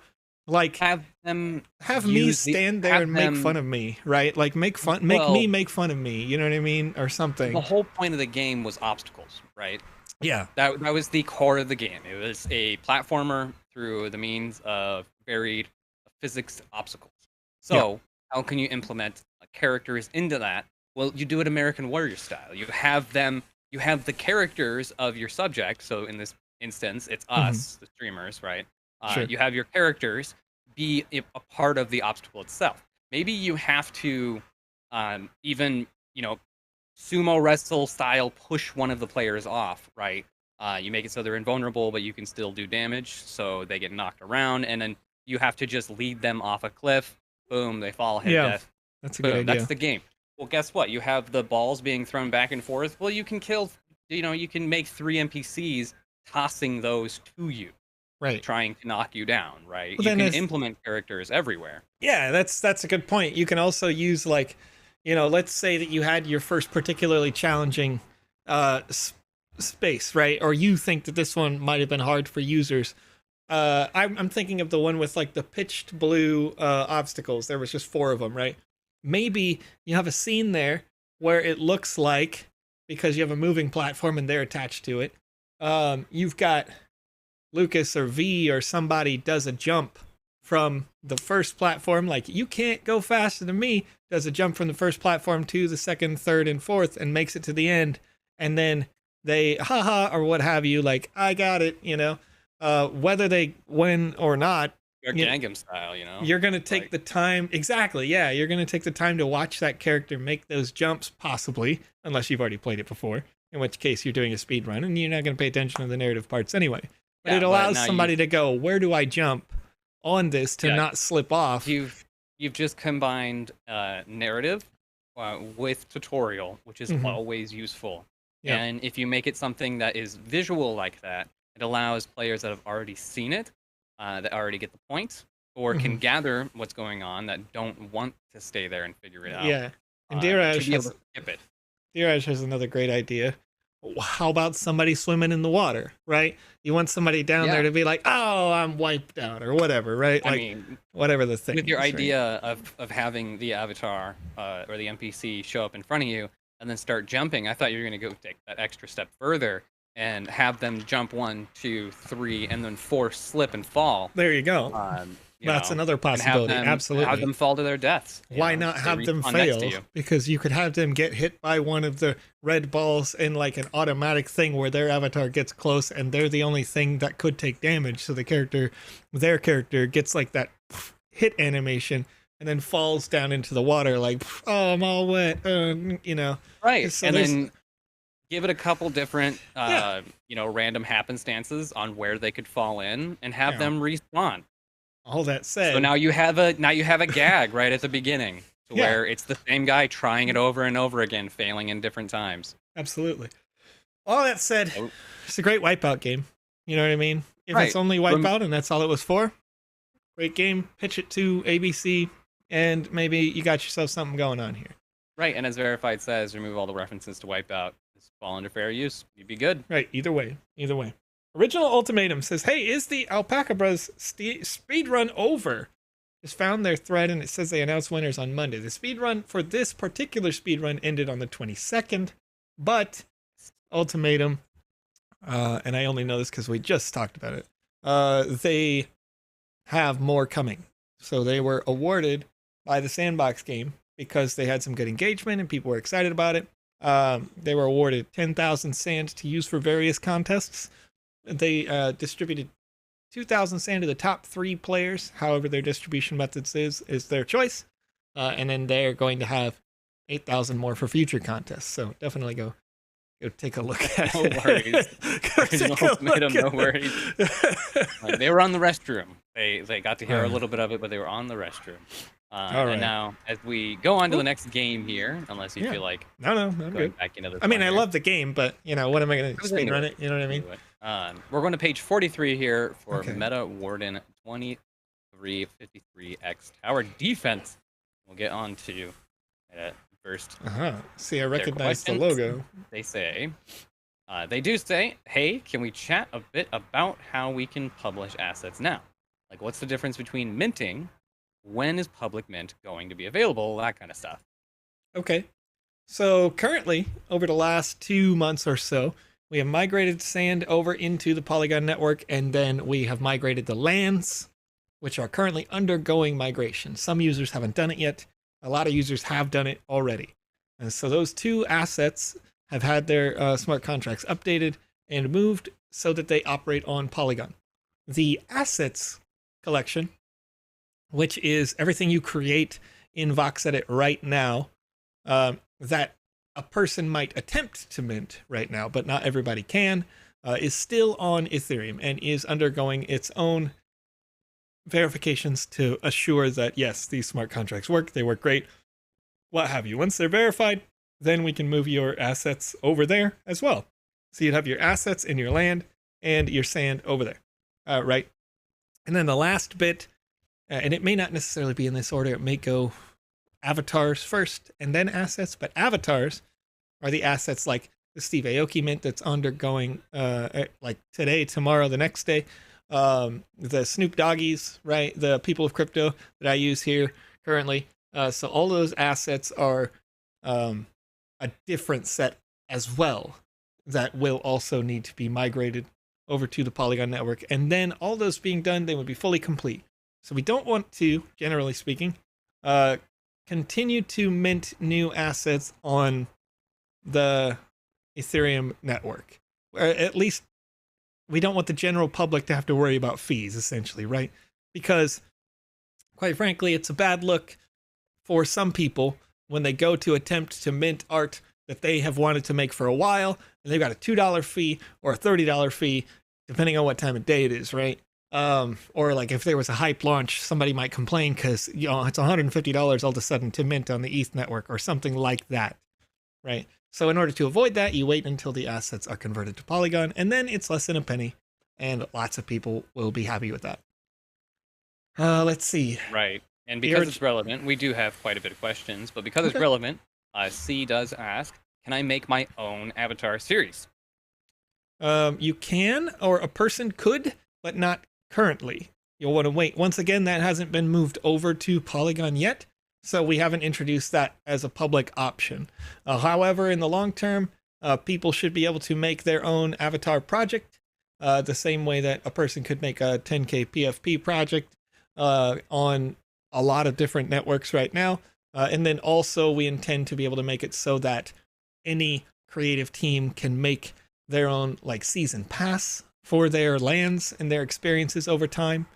like Have them have me use the- stand there have and make them- fun of me, right? Like make Well- me make fun of me, you know what I mean, or something. The whole point of the game was obstacles, right? Yeah, That was the core of the game. It was a platformer through the means of varied physics obstacles. So how can you implement characters into that? Well, you do it American Warrior style. You have the characters of your subject. So in this instance, it's us, the streamers, right? Sure. You have your characters be a part of the obstacle itself. Maybe you have to even, sumo wrestle style push one of the players off, right? You make it so they're invulnerable, but you can still do damage, so they get knocked around, and then you have to just lead them off a cliff. Boom, they fall, hit death. That's a Boom, good idea. that's the game. Well, guess what? You have the balls being thrown back and forth. Well, you can kill, you can make 3 NPCs tossing those to you, Right. trying to knock you down, right? Well, You then can it's- implement characters everywhere. Yeah, that's a good point. You can also use like, let's say that you had your first particularly challenging space, right? Or you think that this one might have been hard for users. I'm thinking of the one with like the pitched blue obstacles. There was just 4 of them, right? Maybe you have a scene there where it looks like, because you have a moving platform and they're attached to it, you've got Lucas or V or somebody does a jump from the first platform, like you can't go faster than me, does a jump from the first platform to the second, third, and fourth and makes it to the end, and then they haha or what have you, like I got it, whether they win or not, Or Yeah. Gangnam style, you're going to take Like- the time, exactly, yeah, you're going to take the time to watch that character make those jumps, possibly, unless you've already played it before, in which case you're doing a speed run and you're not going to pay attention to the narrative parts anyway. But Yeah, it but allows now somebody to go, where do I jump on this to Yeah. not slip off? You've just combined narrative with tutorial, which is Mhm. always useful. Yeah. And if you make it something that is visual like that, it allows players that have already seen it, that already get the points, or can gather what's going on that don't want to stay there and figure it out. Yeah. And to Diraj be able has, to skip it. Diraj has another great idea. How about somebody swimming in the water, right? You want somebody down Yeah. there to be like, oh, I'm wiped out or whatever, right? I like mean, whatever the thing with your is, right? idea of having the avatar or the NPC show up in front of you and then start jumping, I thought you were going to go take that extra step further and have them jump 1, 2, 3, and then 4 slip and fall. There you go. That's another and possibility. have them, Absolutely. Have them fall to their deaths. Why not They have them respawn next to fail? you. Because you could have them get hit by one of the red balls in like an automatic thing where their avatar gets close and they're the only thing that could take damage. So their character gets like that hit animation and then falls down into the water like, oh, I'm all wet, Right. So and there's- then give it a couple different, Yeah. random happenstances on where they could fall in and have Yeah. them respawn. All that said, So now you have a gag right at the beginning, to Yeah. where it's the same guy trying it over and over again, failing in different times. absolutely. All that said, Oh. it's a great Wipeout game. You know what I mean? If Right. it's only Wipeout and that's all it was for, great game. Pitch it to ABC, and maybe you got yourself something going on here. Right, and as Verified says, remove all the references to Wipeout. Just fall under fair use. You'd be good. Right, either way. Original Ultimatum says, hey, is the Alpaca Bros speed run over? Just found their thread and it says they announced winners on Monday. The speed run for this particular speed run ended on the 22nd, but Ultimatum, and I only know this because we just talked about it, they have more coming. So they were awarded by the Sandbox game because they had some good engagement and people were excited about it. They were awarded 10,000 sand to use for various contests. They distributed 2,000 sand to the top 3 players. However, their distribution methods is their choice. And then they're going to have 8,000 more for future contests. So definitely go go take a look at No it. worries. Go Original take a Ultimatum, look no at worries. it. They were on the restroom. They got to hear a Uh. little bit of it, but they were on the restroom. All right. And now, as we go on to Cool. the next game here, unless you Yeah. feel like No, I'm going good. back into this I mean, one I here. love the game, but you know, what am I going to was speed into run it. it? You know what I mean? Do it. We're going to page 43 here for Okay. Meta Warden 2353X Tower Defense. We'll get on to first. See, I recognize the questions. logo. They say, they do say, hey, can we chat a bit about how we can publish assets now? Like, what's the difference between minting? When is public mint going to be available? That kind of stuff. Okay. So currently, over the last 2 months or so, we have migrated Sand over into the Polygon network, and then we have migrated the lands, which are currently undergoing migration. Some users haven't done it yet. A lot of users have done it already. And so those two assets have had their smart contracts updated and moved so that they operate on Polygon. The assets collection, which is everything you create in VoxEdit right now, that a person might attempt to mint right now, but not everybody can, is still on Ethereum and is undergoing its own verifications to assure that, yes, these smart contracts work, they work great, what have you. Once they're verified, then we can move your assets over there as well. So you'd have your assets in your land and your sand over there, right? And then the last bit, and it may not necessarily be in this order, it may go avatars first and then assets, but avatars are the assets like the Steve Aoki mint that's undergoing like today, tomorrow, the next day. The Snoop Doggies, right? The people of crypto that I use here currently. So all those assets are a different set as well that will also need to be migrated over to the Polygon network. And then all those being done, they would be fully complete. So we don't want to, generally speaking, continue to mint new assets on the Ethereum network. Or at least we don't want the general public to have to worry about fees, essentially, right? Because, quite frankly, it's a bad look for some people when they go to attempt to mint art that they have wanted to make for a while, and they've got a $2 fee or a $30 fee, depending on what time of day it is, right? Or like if there was a hype launch, somebody might complain because, you know, it's $150 all of a sudden to mint on the ETH network or something like that, right? So in order to avoid that, you wait until the assets are converted to Polygon, and then it's less than a penny, and lots of people will be happy with that. Let's see. Right. And because it's relevant, we do have quite a bit of questions, but because it's relevant, C does ask, can I make my own avatar series? You can, or a person could, but not currently. You'll want to wait. Once again, that hasn't been moved over to Polygon yet, so we haven't introduced that as a public option. However, in the long term, people should be able to make their own avatar project, the same way that a person could make a 10K PFP project on a lot of different networks right now. And then also we intend to be able to make it so that any creative team can make their own like season pass for their lands and their experiences over time.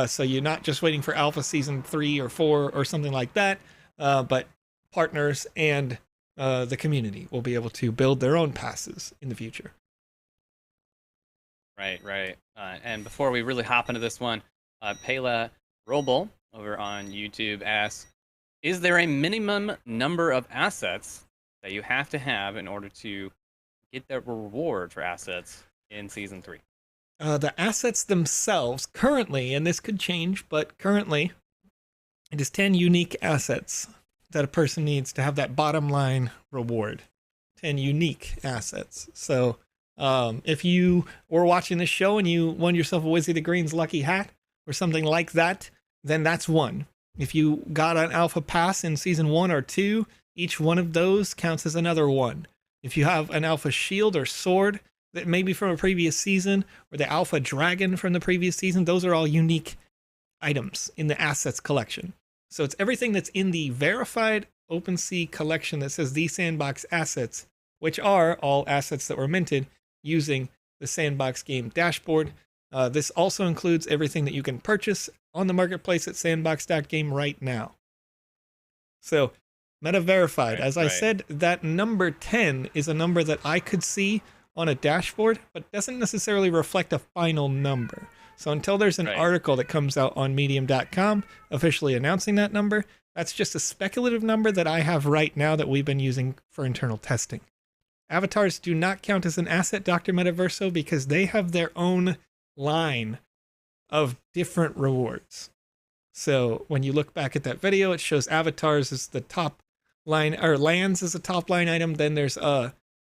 So you're not just waiting for Alpha Season 3 or 4 or something like that, but partners and the community will be able to build their own passes in the future. Right, right. And before we really hop into this one, Pela Robel over on YouTube asks, is there a minimum number of assets that you have to have in order to get that reward for assets in Season 3? The assets themselves currently, and this could change, but currently it is 10 unique assets that a person needs to have that bottom line reward. 10 unique assets. So if you were watching this show and you won yourself a Wizzy the Green's lucky hat or something like that, then that's one. If you got an alpha pass in Season 1 or 2, each one of those counts as another one. If you have an alpha shield or sword that may be from a previous season, or the alpha dragon from the previous season, those are all unique items in the assets collection. So it's everything that's in the verified OpenSea collection that says the Sandbox assets, which are all assets that were minted using the Sandbox game dashboard. This also includes everything that you can purchase on the marketplace at sandbox.game right now. So Meta verified. Right, As I right. said, that number 10 is a number that I could see on a dashboard, but doesn't necessarily reflect a final number. So until there's an Right. article that comes out on medium.com officially announcing that number, that's just a speculative number that I have right now that we've been using for internal testing. Avatars do not count as an asset, Dr. Metaverso, because they have their own line of different rewards. So when you look back at that video, it shows avatars as the top line, or lands as a top line item. Then there's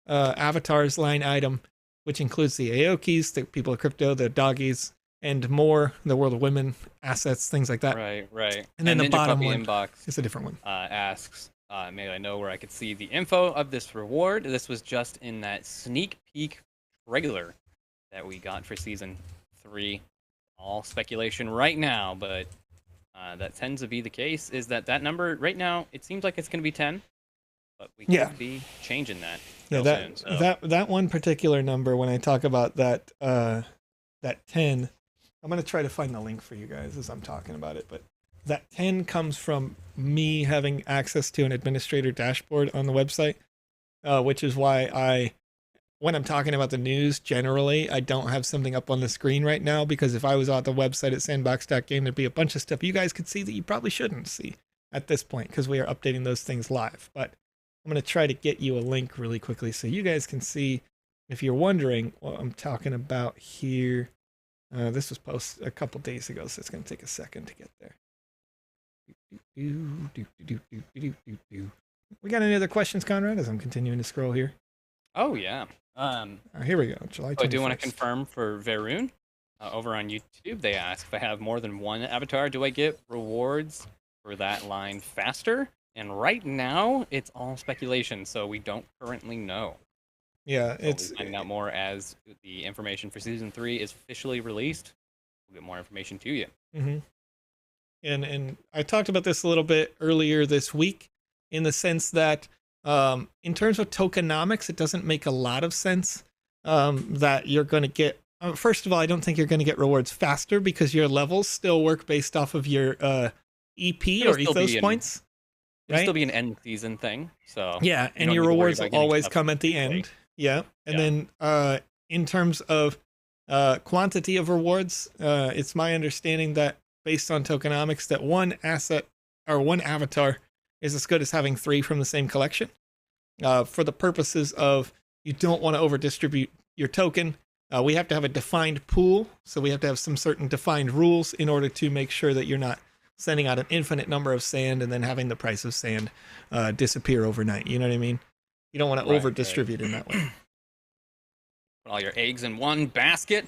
avatars line item, which includes the Aokis, the people of crypto, the doggies, and more, the World of Women assets, things like that. Right, right. And then the Ninja bottom Puppy one inbox is a different one. asks, may I know where I could see the info of this reward? This was just in that sneak peek trailer that we got for season 3. All speculation right now, but that tends to be the case. Is that number right now? It seems like it's going to be 10, but we could be changing that. Yeah, soon, so. that one particular number. When I talk about that that 10, I'm going to try to find the link for you guys as I'm talking about it. But that 10 comes from me having access to an administrator dashboard on the website, which is why when I'm talking about the news, generally, I don't have something up on the screen right now, because if I was on the website at sandbox.game, there'd be a bunch of stuff you guys could see that you probably shouldn't see at this point, because we are updating those things live. But I'm going to try to get you a link really quickly so you guys can see, if you're wondering what I'm talking about here. This was posted a couple days ago, so it's going to take a second to get there. We got any other questions, Conrad, as I'm continuing to scroll here? Oh, yeah. Here we go. July 21st. I do want to confirm for Varun over on YouTube. They ask if I have more than one avatar, do I get rewards for that line faster? And right now, it's all speculation, so we don't currently know. Yeah, So it's we'll find out more as the information for season 3 is officially released. We'll get more information to you. Mm-hmm. And I talked about this a little bit earlier this week, in the sense that in terms of tokenomics, it doesn't make a lot of sense that you're going to get. First of all, I don't think you're going to get rewards faster, because your levels still work based off of your EP or ethos points. It'll still be an end season thing. So yeah, and your rewards will always come at the end. Yeah, and then in terms of quantity of rewards, it's my understanding that based on tokenomics, that one asset or one avatar is as good as having 3 from the same collection. For the purposes of, you don't want to over distribute your token, we have to have a defined pool, so we have to have some certain defined rules in order to make sure that you're not sending out an infinite number of sand and then having the price of sand disappear overnight. You know what I mean? You don't want to over distribute in that way. Put all your eggs in one basket.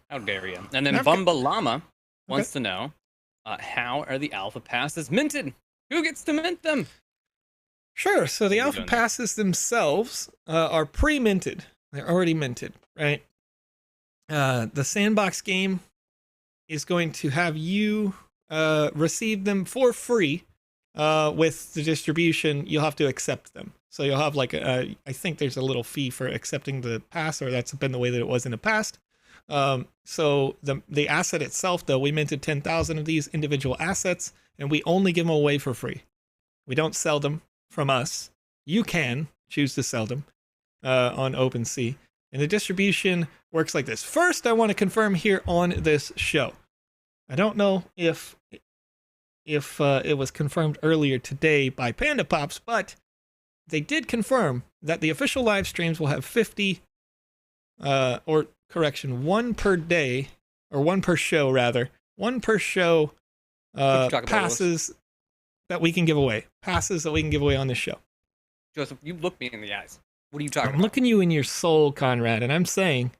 How dare you? And then Bumba Llama wants to know, how are the alpha passes minted? Who gets to mint them? Sure. So the alpha passes themselves are pre-minted. They're already minted, right? The Sandbox game is going to have you receive them for free. With the distribution, you'll have to accept them. So you'll have like I think there's a little fee for accepting the pass, or that's been the way that it was in the past. So the asset itself, though, we minted 10,000 of these individual assets, and we only give them away for free. We don't sell them from us. You can choose to sell them on OpenSea. And the distribution works like this. First, I want to confirm here on this show. I don't know if it was confirmed earlier today by PandaPops, but they did confirm that the official live streams will have 50, one per day, or one per show rather, one per show passes that we can give away. Passes that we can give away on this show. Joseph, you look me in the eyes. What are you talking about? I'm looking you in your soul, Conrad, and I'm saying...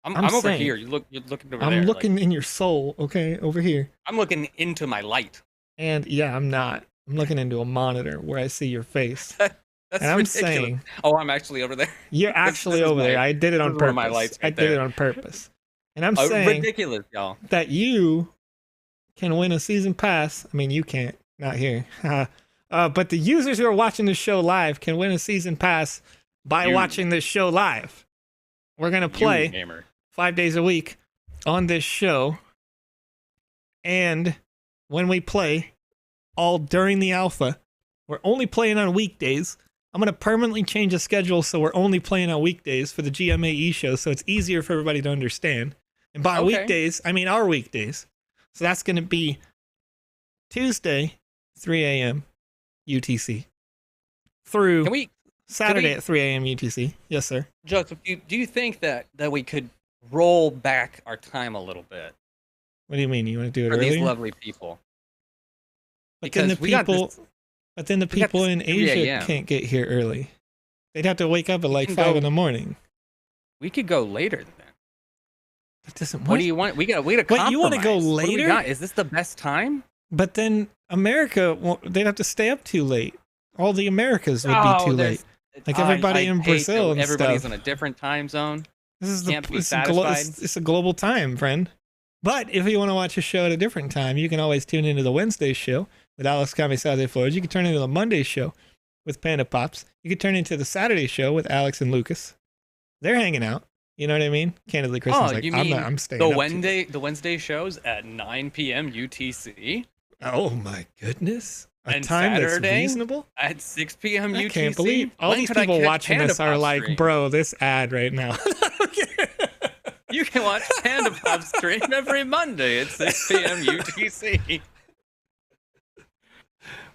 I'm over here. You're looking over there. I'm looking in your soul, okay, over here. I'm looking into my light. And yeah, I'm not. I'm looking into a monitor where I see your face. That's and I'm ridiculous. saying... Oh, I'm actually over there. You're actually over there. I did it on purpose. My lights I did it on purpose. And I'm saying... Ridiculous, y'all. That you can win a season pass. I mean, you can't. Not here. But the users who are watching this show live can win a season pass by watching this show live. We're going to play 5 days a week on this show. And when we play, all during the alpha, We're only playing on weekdays. I'm going to permanently change the schedule so we're only playing on weekdays for the GMAE show, so it's easier for everybody to understand. And by weekdays, I mean our weekdays. So that's going to be Tuesday, 3 a.m. UTC through Saturday at 3 a.m. UTC. Yes, sir. Joseph, do you think that we could roll back our time a little bit? What do you mean? You want to do it for earlier? These lovely people. But then the people in Asia can't get here early. They'd have to wake up at like 5 in the morning. We could go later than that. That doesn't. What do you want? We got to compromise. Wait, you want to go later? Is this the best time? But then America, they'd have to stay up too late. All the Americas would be too late. Like everybody in Brazil and everybody's stuff. on a different time zone. This is satisfied. It's a global time, friend. But if you want to watch a show at a different time, you can always tune into the Wednesday show with Alex Florez. You can turn into the Monday show with PandaPops. You can turn into the Saturday show with Alex and Lucas. They're hanging out. You know what I mean? Candidly, Kristen's like, I'm staying up. The Wednesday shows at 9 p.m. UTC. Oh my goodness. And time Saturday that's reasonable? At 6 p.m. UTC. I can't believe all these people watching this are like, bro, this ad right now. You can watch PandaPops stream every Monday at 6 p.m. UTC.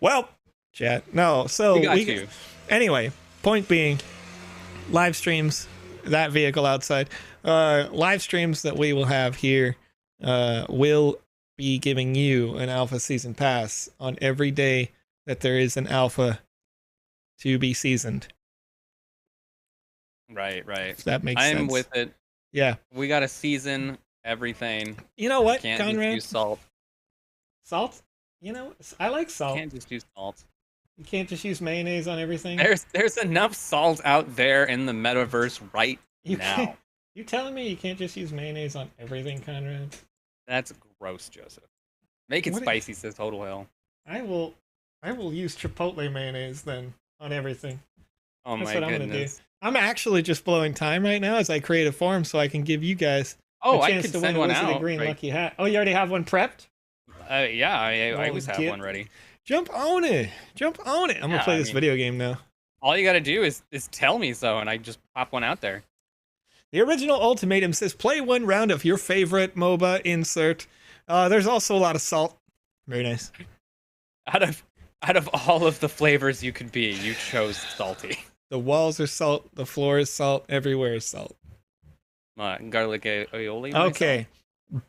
Well, chat. No, so we got you. Anyway, point being, live streams, that vehicle outside, live streams that we will have here will be giving you an alpha season pass on every day that there is an alpha to be seasoned. Right. If that makes sense. I'm with it. Yeah. We got to season everything. You know what, Can't Conrad? just use salt. Salt? You know, I like salt. Can't just use salt. You can't just use mayonnaise on everything? There's enough salt out there in the metaverse right now. You telling me you can't just use mayonnaise on everything, Conrad? That's gross, Joseph. Make it spicy, says Total Hill. I will use chipotle mayonnaise then on everything. Oh That's my what goodness. I'm gonna do. I'm actually just blowing time right now as I create a form so I can give you guys a chance to win a Wizard of Green lucky hat. Oh, you already have one prepped? Yeah, I always have one ready. Jump on it. I'm gonna play this video game now. All you gotta do is tell me so, and I just pop one out there. The original ultimatum says play one round of your favorite MOBA insert. There's also a lot of salt. Very nice. Out of all of the flavors you could be, you chose salty. The walls are salt. The floor is salt. Everywhere is salt. Garlic aioli. Okay.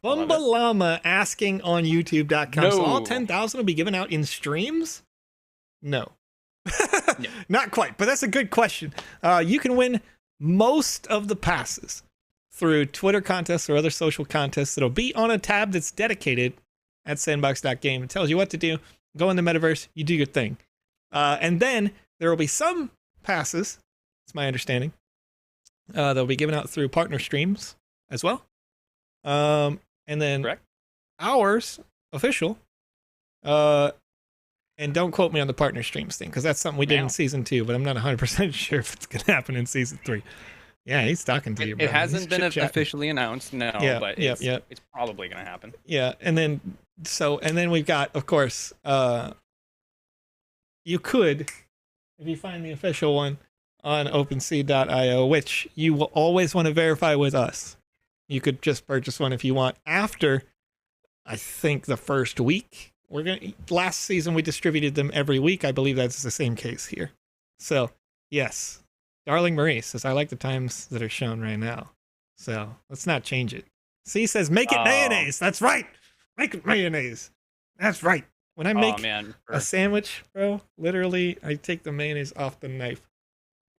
Bumba Llama asking on YouTube.com. No. So all 10,000 will be given out in streams? No. Not quite, but that's a good question. You can win most of the passes through Twitter contests or other social contests that'll be on a tab that's dedicated at sandbox.game. It tells you what to do. Go in the metaverse. You do your thing. And then there will be some passes, it's my understanding, they'll be given out through partner streams as well. And then ours, official, and don't quote me on the partner streams thing, because that's something we did in season 2, but I'm not 100% sure if it's going to happen in season 3. Yeah, he's talking to you, bro. It hasn't been officially announced, no, but it's probably going to happen. Yeah, and then we've got, of course, you could, if you find the official one on OpenSea.io, which you will always want to verify with us. You could just purchase one if you want after, I think, the first week. Last season we distributed them every week. I believe that's the same case here. So, yes. Darling Marie says, I like the times that are shown right now. So, let's not change it. C says, make it mayonnaise. That's right. Make it mayonnaise. That's right. When I make a sandwich, bro, literally, I take the mayonnaise off the knife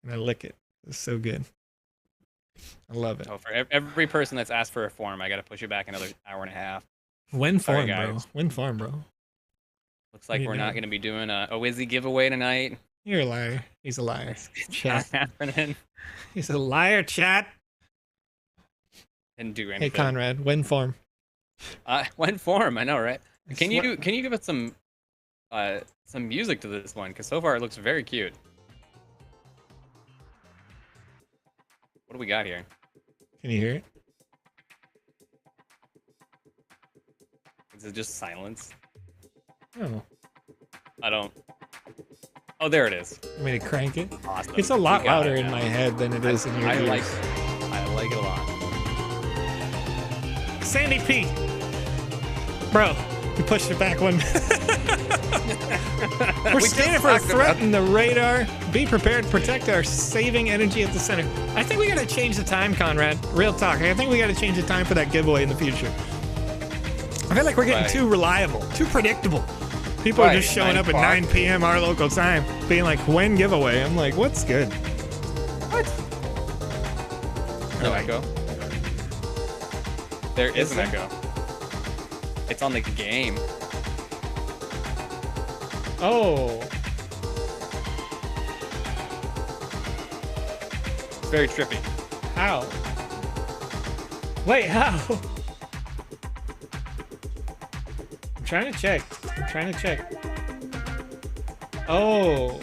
and I lick it. It's so good. I love it. So for every person that's asked for a form, I got to push it back another hour and a half. Win farm, bro. Win farm, bro. Looks like we're not going to be doing a Wizzy giveaway tonight. You're a liar. He's a liar. Chat. Not happening. He's a liar, chat. Didn't do anything. Hey, Conrad, win form. Win form, I know, right? Can you give us some music to this one? Because so far it looks very cute. What do we got here? Can you hear it? Is it just silence? Oh. I don't. Oh, there it is. I'm gonna crank it. Awesome. It's a lot You got louder it in now. my head than it is in your I ears. like it a lot. Sandy P. Bro, you pushed it back one. We're scanning for a threat in the radar. Be prepared, protect our saving energy at the center. I think we gotta change the time, Conrad. Real talk. I think we gotta change the time for that giveaway in the future. I feel like we're getting too reliable, too predictable. People are just showing up at 9 p.m. our local time, being like, when giveaway? I'm like, what's good? What? No echo. There is an echo. It's on the game. Oh. It's very trippy. How? Wait, how? I'm trying to check. Oh.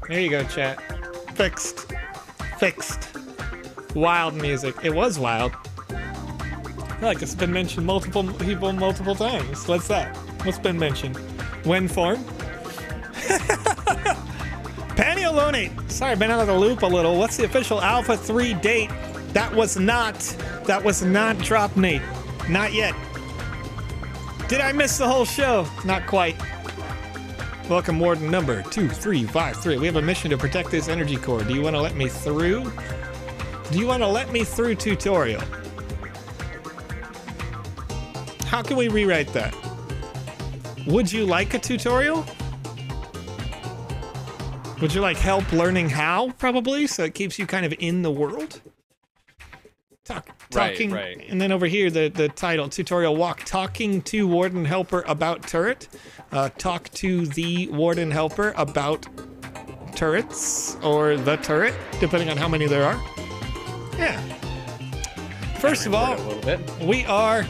There you go, chat. Fixed. Wild music. It was wild. I feel like it's been mentioned multiple people multiple times. What's that? What's been mentioned? When form? Paniolone. Sorry, I've been out of the loop a little. What's the official Alpha 3 date? That was not drop, Nate. Not yet. Did I miss the whole show? Not quite. Welcome, Warden number 2353. We have a mission to protect this energy core. Do you want to let me through? Tutorial? How can we rewrite that? Would you like a tutorial? Would you like help learning how, probably? So it keeps you kind of in the world? Talking, right. And then over here, the title, tutorial walk, talking to Warden Helper about turret. Talk to the Warden Helper about turrets, or the turret, depending on how many there are. Yeah. First of all, we are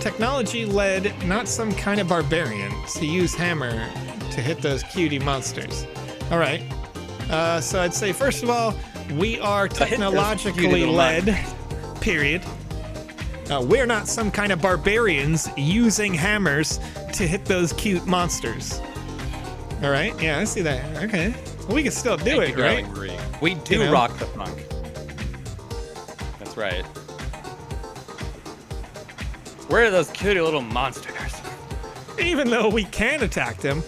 technology-led, not some kind of barbarian, to use hammer to hit those cutie monsters. All right. So I'd say, first of all, we are technologically led, period. We're not some kind of barbarians using hammers to hit those cute monsters. All right. Yeah, I see that. Okay. Well, we can still do it, right? We do rock the funk. That's right. Where are those cute little monsters? Even though we can attack them,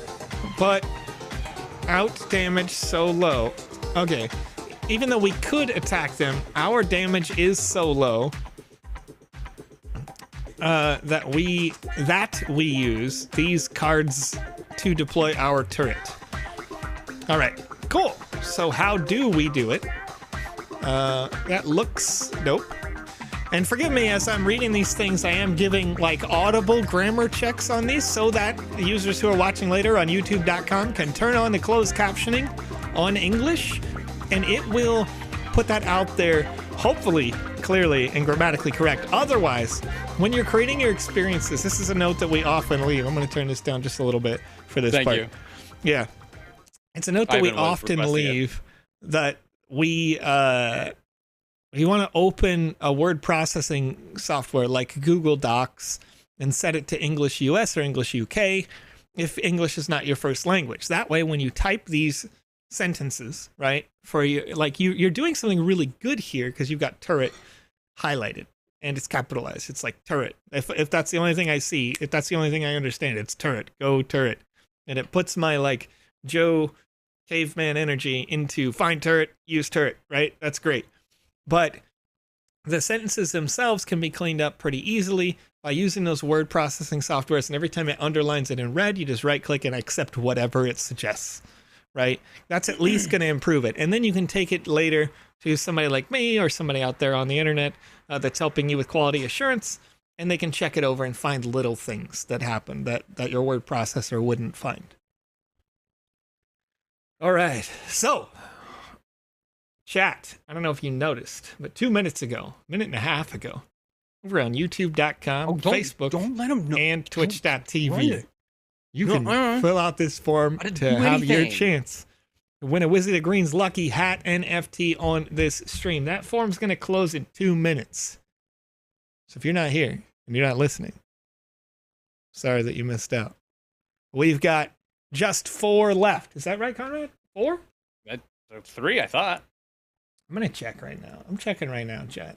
but out damage so low. Okay. Even though we could attack them, our damage is so low that we use these cards to deploy our turret. All right, cool. So how do we do it? That looks dope. And forgive me, as I'm reading these things, I am giving like audible grammar checks on these so that the users who are watching later on youtube.com can turn on the closed captioning on English, and it will put that out there, hopefully clearly and grammatically correct. Otherwise, when you're creating your experiences, this is a note that we often leave. I'm going to turn this down just a little bit for this part. Thank you. Yeah. It's a note that we often leave that we want to open a word processing software like Google Docs and set it to English US or English UK if English is not your first language. That way, when you type these sentences, right, for you, like you're doing something really good here because you've got turret highlighted and it's capitalized. It's like turret. If that's the only thing I see, if that's the only thing I understand, it's turret. Go turret. And it puts my like Joe caveman energy into find turret, use turret, right? That's great. But the sentences themselves can be cleaned up pretty easily by using those word processing softwares. And every time it underlines it in red, you just right click and accept whatever it suggests, right? That's at least going to improve it. And then you can take it later to somebody like me or somebody out there on the internet that's helping you with quality assurance. And they can check it over and find little things that happen that your word processor wouldn't find. All right. So, chat, I don't know if you noticed, but 2 minutes ago, minute and a half ago, over on youtube.com, Facebook, don't let them know. and twitch.tv, you can fill out this form to have your chance to win a Wizard of Green's Lucky Hat NFT on this stream. That form's going to close in 2 minutes. So if you're not here and you're not listening, sorry that you missed out. We've got just 4 left. Is that right, Conrad? 4? That's 3, I thought. I'm gonna check right now. I'm checking right now, chat.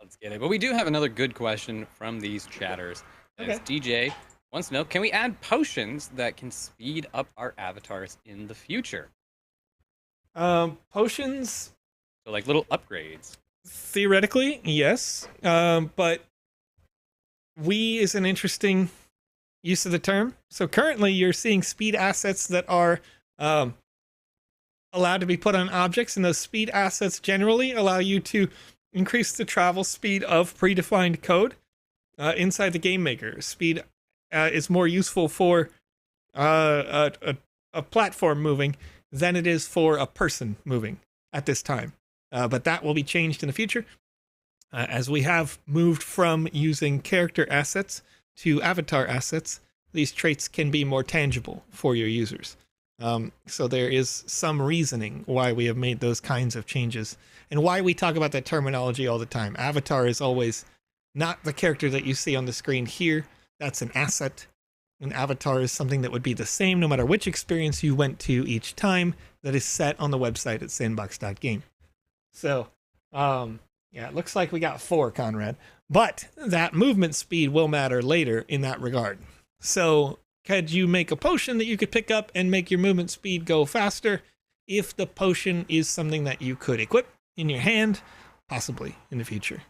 Let's get it. But we do have another good question from these chatters. Okay. As DJ wants to know, can we add potions that can speed up our avatars in the future? Potions, So like little upgrades. theoretically, yes. But we is an interesting use of the term. So currently you're seeing speed assets that are allowed to be put on objects, and those speed assets generally allow you to increase the travel speed of predefined code inside the game maker. Speed is more useful for a platform moving than it is for a person moving at this time. But that will be changed in the future as we have moved from using character assets to avatar assets. These traits can be more tangible for your users. So there is some reasoning why we have made those kinds of changes and why we talk about that terminology all the time. Avatar is always not the character that you see on the screen here. That's an asset. An avatar is something that would be the same no matter which experience you went to each time, that is set on the website at sandbox.game. So, yeah, it looks like we got 4, Conrad. But that movement speed will matter later in that regard. So, could you make a potion that you could pick up and make your movement speed go faster? If the potion is something that you could equip in your hand, possibly in the future,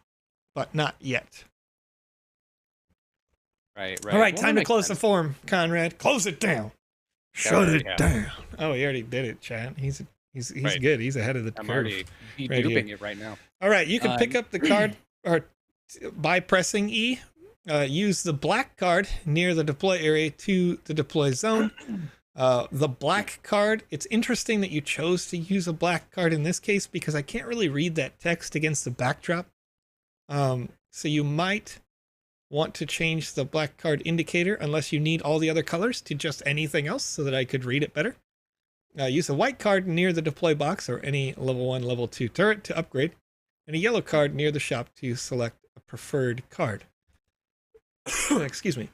but not yet. Right. All right, time to close the form, Conrad. Close it down. Shut it down. Oh, he already did it, chat. He's Right. good. He's ahead of the I'm curve. already duping it right now. All right, you can pick up the card or by pressing E. Use the black card near the deploy area to the deploy zone. The black card, it's interesting that you chose to use a black card in this case because I can't really read that text against the backdrop. So you might want to change the black card indicator unless you need all the other colors to just anything else so that I could read it better. Use a white card near the deploy box or any level 1, level 2 turret to upgrade, and a yellow card near the shop to select a preferred card. Excuse me.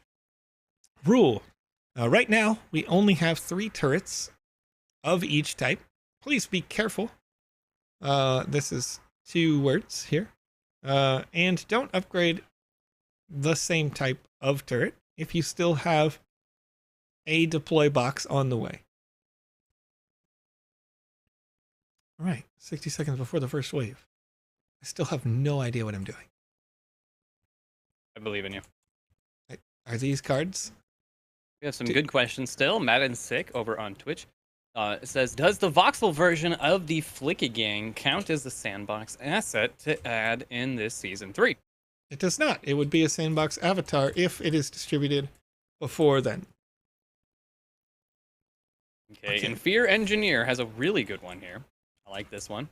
Rule. Right now, we only have 3 turrets of each type. Please be careful. This is 2 words here. And don't upgrade the same type of turret if you still have a deploy box on the way. All right, 60 seconds before the first wave. I still have no idea what I'm doing. I believe in you. Are these cards? We have some good questions still. Madden Sick over on Twitch says, does the voxel version of the Flicky Gang count as a sandbox asset to add in this season 3? It does not. It would be a sandbox avatar if it is distributed before then. Okay, and Fear Engineer has a really good one here. I like this one.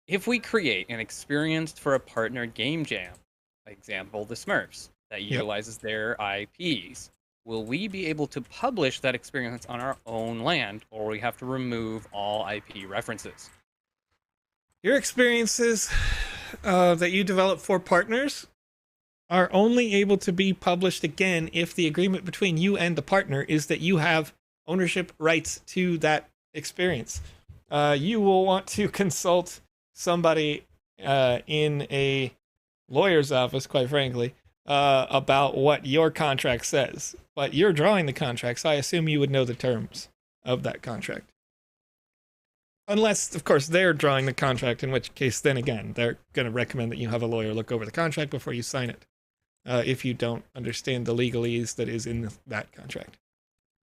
If we create an experience for a partner game jam, for example, the Smurfs, that utilizes their IPs, will we be able to publish that experience on our own land, or we have to remove all IP references? Your experiences that you develop for partners are only able to be published again if the agreement between you and the partner is that you have ownership rights to that experience. You will want to consult somebody in a lawyer's office, quite frankly, about what your contract says. But you're drawing the contract, so I assume you would know the terms of that contract. Unless, of course, they're drawing the contract, in which case, then again, they're going to recommend that you have a lawyer look over the contract before you sign it, if you don't understand the legalese that is in that contract.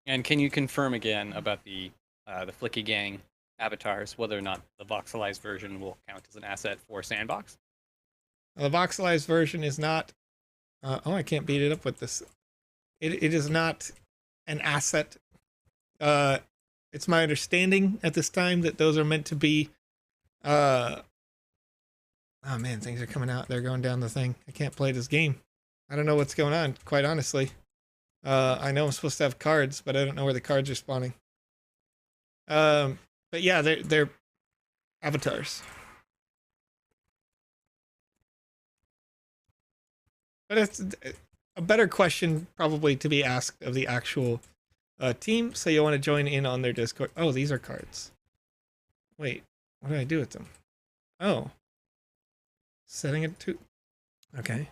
And can you confirm again about the Flicky Gang avatars, whether or not the voxelized version will count as an asset for Sandbox? The voxelized version is not... oh, I can't beat it up with this. It is not an asset. It's my understanding at this time that those are meant to be... oh man, things are coming out. They're going down the thing. I can't play this game. I don't know what's going on, quite honestly. I know I'm supposed to have cards, but I don't know where the cards are spawning. But yeah, they're avatars. But it's a better question probably to be asked of the actual team. So you want to join in on their Discord. Oh, these are cards. Wait, what did I do with them? Oh, setting it to. Okay.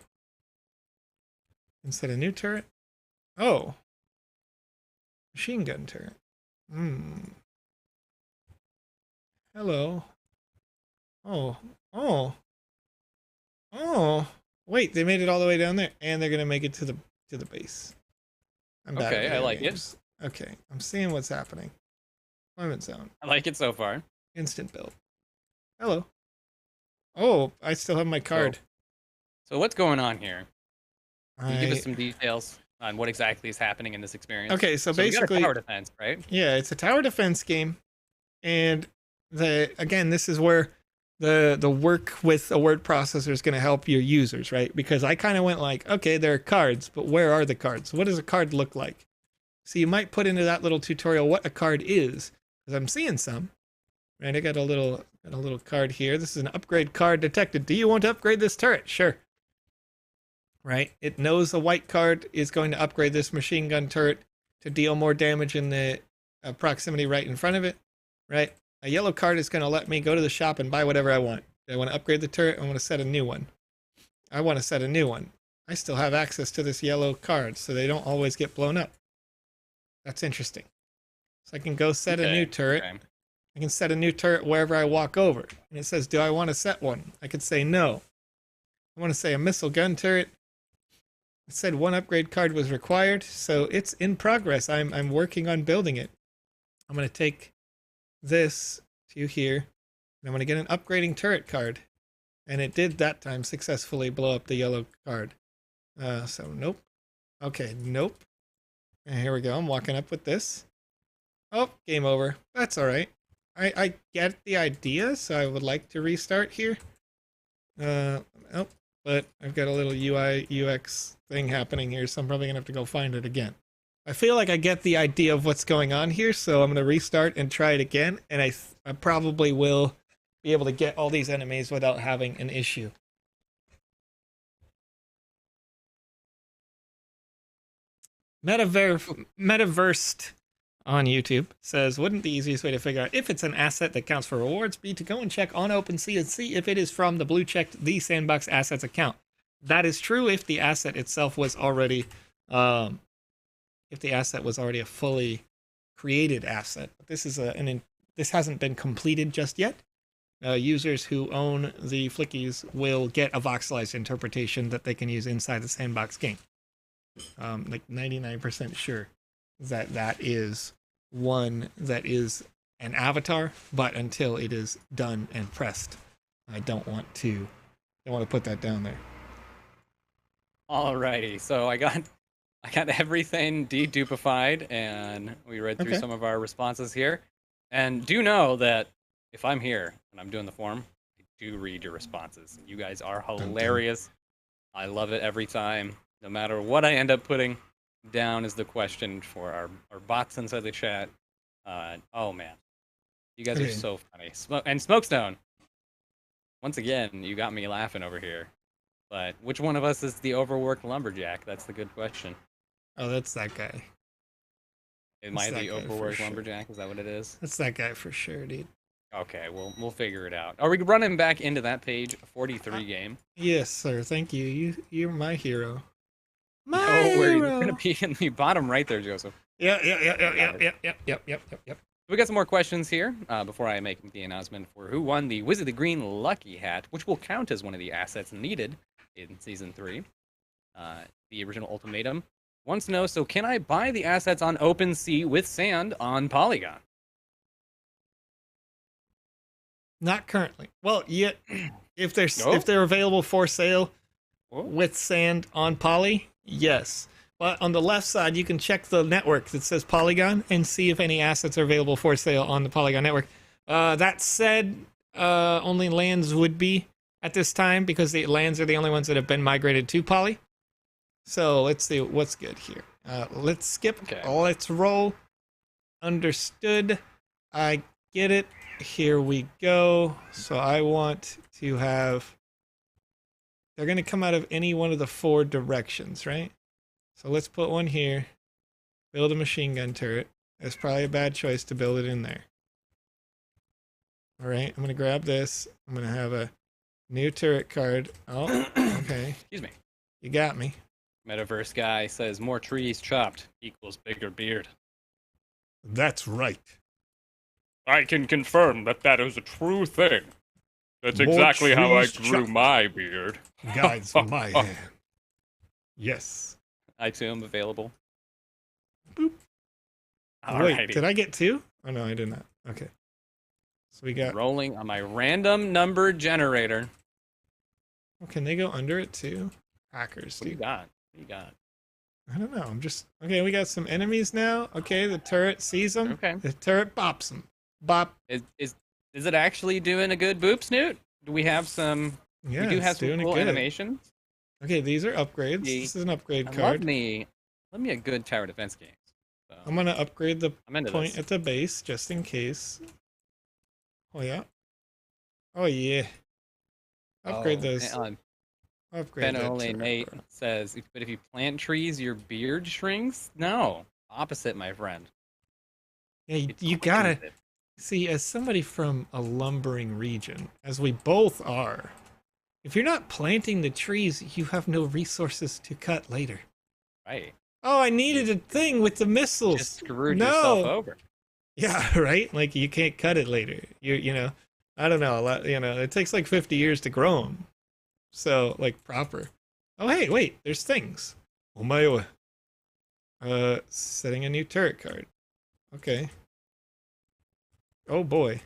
Instead of new turret. Oh, machine gun turret. Hello. Oh, oh, oh. Wait, they made it all the way down there, and they're gonna make it to the base. I'm bad at Okay, I video like games. Okay, I'm seeing what's happening. Deployment zone. I like it so far. Instant build. Hello. Oh, I still have my card. So what's going on here? Can you give us I some details on what exactly is happening in this experience? okay, so we got a basically, tower defense, right? yeah, it's a tower defense game, and again, this is where the work with a word processor is going to help your users, right? Because I kind of went like, okay, there are cards, but where are the cards? What does a card look like? So you might put into that little tutorial what a card is, because I'm seeing some. Right, I got a little card here. This is an upgrade card detected. Do you want to upgrade this turret? Sure. Right, it knows a white card is going to upgrade this machine gun turret to deal more damage in the proximity right in front of it. Right, a yellow card is going to let me go to the shop and buy whatever I want. I want to upgrade the turret. I want to set a new one. I want to set a new one. I still have access to this yellow card, so they don't always get blown up. That's interesting. So I can go set a new turret. Okay. I can set a new turret wherever I walk over. And it says, do I want to set one? I could say no. I want to say a missile gun turret. It said one upgrade card was required, so it's in progress. I'm working on building it. I'm going to take this to here, and I'm going to get an upgrading turret card. And it did that time successfully blow up the yellow card. So nope. Okay, nope. And here we go. I'm walking up with this. Oh, game over. That's all right. I get the idea, so I would like to restart here. Oh, but I've got a little UI UX thing happening here, so I'm probably gonna have to go find it again. I feel like I get the idea of what's going on here, so I'm gonna restart and try it again, and I probably will be able to get all these enemies without having an issue. Metaverse on YouTube says, wouldn't the easiest way to figure out if it's an asset that counts for rewards be to go and check on OpenSea and see if it is from the blue checked the Sandbox Assets account? That is true if the asset itself was already, a fully created asset. But this is this hasn't been completed just yet. Users who own the flickies will get a voxelized interpretation that they can use inside the Sandbox game. Like 99% sure that is one that is an avatar, but until it is done and pressed, I don't want to put that down there. Alrighty, so I got everything dedupified, and we read through some of our responses here. And do know that if I'm here and I'm doing the form, I do read your responses. You guys are hilarious. I love it every time. No matter what I end up putting down is the question for our bots inside the chat. Oh man, you guys are so funny. And Smokestone, once again, you got me laughing over here. But which one of us is the overworked lumberjack? That's the good question. Oh, that's that guy. Am I the overworked lumberjack? Is that what it is? That's that guy for sure, dude. Okay, we'll figure it out. Are we running back into that page 43 game? Yes, sir. Thank you. You're my hero. You're gonna be in the bottom right there, Joseph. Yep. We got some more questions here before I make the announcement for who won the Wizard of the Green Lucky Hat, which will count as one of the assets needed in Season 3. The original ultimatum wants to know, so can I buy the assets on OpenSea with sand on Polygon? Not currently. Well, yet if they're available for sale with sand on Poly, yes. But on the left side, you can check the network that says Polygon and see if any assets are available for sale on the Polygon network. That said, only lands would be at this time because the lands are the only ones that have been migrated to Poly. So let's see what's good here. Let's skip. Okay. Let's roll. Understood. I get it. Here we go. So I want to have they're going to come out of any one of the 4 directions, right? So let's put one here. Build a machine gun turret. That's probably a bad choice to build it in there. All right, I'm going to grab this. I'm going to have a new turret card. Oh, okay. Excuse me. You got me. Metaverse guy says more trees chopped equals bigger beard. That's right. I can confirm that that is a true thing. That's More exactly how I trees grew chopped. my beard. Guides my hand. Yes. I too am available. Boop. Alrighty. Wait, did I get 2? Oh, no, I did not. Okay. So we got... Rolling on my random number generator. Oh, can they go under it too? Hackers, What do you dude. got? What do you got? I don't know. I'm just... Okay, we got some enemies now. Okay, the turret sees them. Okay. The turret bops them. Bop. Is it actually doing a good boop snoot? Do we have some... Yeah, we do have it's some doing cool it good. animations. Okay, these are upgrades. Yeah. This is an upgrade I card. love me a good tower defense game. So, I'm going to upgrade the I'm into point this. at the base just in case. Oh, yeah. Oh, yeah. Upgrade those. Upgrade that Only turret, Nate bro. says, but if you plant trees, your beard shrinks? No. Opposite, my friend. Yeah, It you quickens gotta... it. See, as somebody from a lumbering region, as we both are, if you're not planting the trees, you have no resources to cut later. Right. Oh, I needed a thing with the missiles. Just screwed No. yourself over. Yeah, right? Like, you can't cut it later. You know, I don't know, a lot, you know, it takes like 50 years to grow them. So, like, proper. Oh, hey, wait, there's things. Omaewa. Setting a new turret card. Okay. Oh, boy.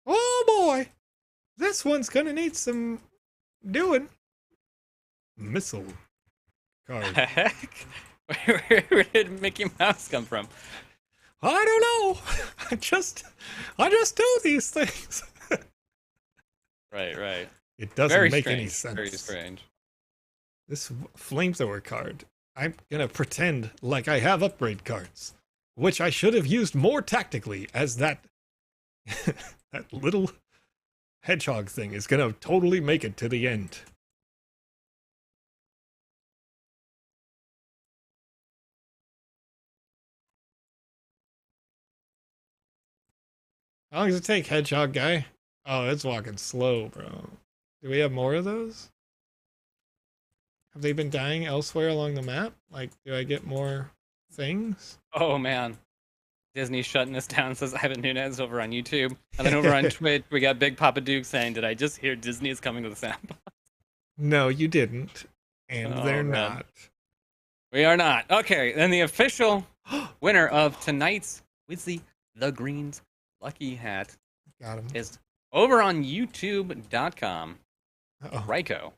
Oh, boy! This one's gonna need some doing. Missile card. Heck? Where did Mickey Mouse come from? I don't know. I just do these things. Right. It doesn't Very make strange. any sense. Very strange. This flamethrower card, I'm gonna pretend like I have upgrade cards, which I should have used more tactically, as that that little hedgehog thing is gonna totally make it to the end. How long does it take, hedgehog guy? Oh, it's walking slow, bro. Do we have more of those? Have they been dying elsewhere along the map? Like, do I get more things? Oh man. Disney's shutting us down, says Ivan Nunez over on YouTube. And then over on Twitch, we got Big Papa Duke saying, did I just hear Disney is coming to the Sandbox? No, you didn't. And Oh, they're man. not. We are not. Okay, then the official winner of tonight's Wizzy the Green's Lucky Hat Got him. is over on YouTube.com. Uh-oh. Ryko.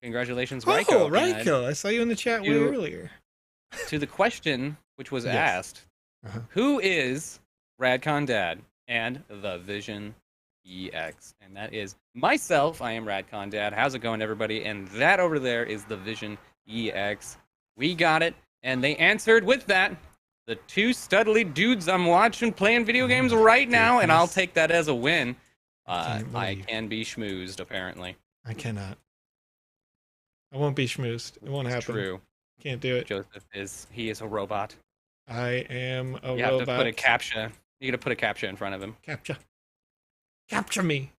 Congratulations, Oh, Ryko. Ryko. I saw you in the chat way You- earlier. To the question which was Yes. asked, Uh-huh. who is RadConDad and TheVisionEx? And that is myself. I am RadConDad. How's it going, everybody? And that over there is TheVisionEx. We got it. And they answered with that. The two studly dudes I'm watching playing video games right now, and I'll goodness. take that as a win. I can't I believe. can be schmoozed, apparently. I cannot. I won't be schmoozed. It won't It's happen. true. Can't do it. Joseph he is a robot. I am a You have robot. to put a captcha. You gotta put a captcha in front of him. Capture. Capture me.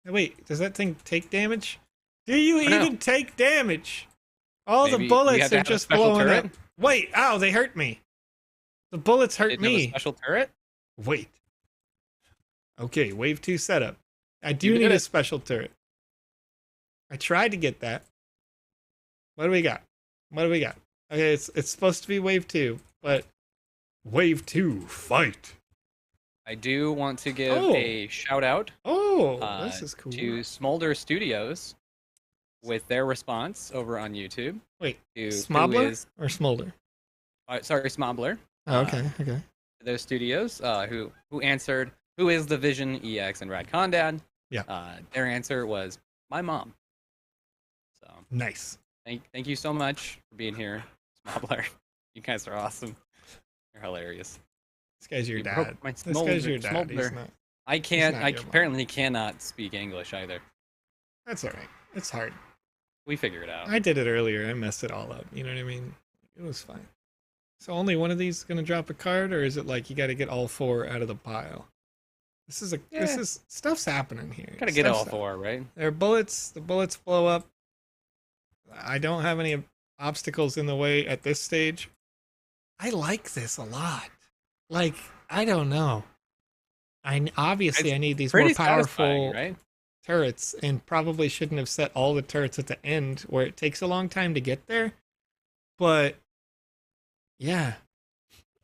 Now, wait, does that thing take damage? Do you don't know. even take damage? All Maybe the you bullets have to are have a just special blowing turret? up. Wait, ow, they hurt me. The bullets hurt Didn't have a me. special turret? Wait. Okay, wave 2 setup. I do You need did a it. special turret. I tried to get that. What do we got? What do we got? Okay, it's supposed to be wave 2, but wave 2, fight. I do want to give Oh. a shout out Oh, this is cool. to Smolder Studios with their response over on YouTube. Wait, To Smobler who is, or Smolder? sorry, Smobler. Oh, okay, okay. Those studios who answered, who is the Vision EX and RadConDad? Yeah. Their answer was my mom. So Nice. thank you so much for being here, Smobler. You guys are awesome. You're hilarious. This guy's your You dad. broke my This guy's your dad. He's Smolder. not. I can't. not I your mom. apparently cannot speak English either. That's all right. It's hard. We figure it out. I did it earlier. I messed it all up. You know what I mean? It was fine. So only one of these is gonna drop a card, or is it like you got to get all 4 out of the pile? This is stuff's happening here. Gotta get all 4, right? There are bullets. The bullets blow up. I don't have any obstacles in the way at this stage. I like this a lot. Like, I don't know. I need these more powerful right? turrets, and probably shouldn't have set all the turrets at the end where it takes a long time to get there. But yeah.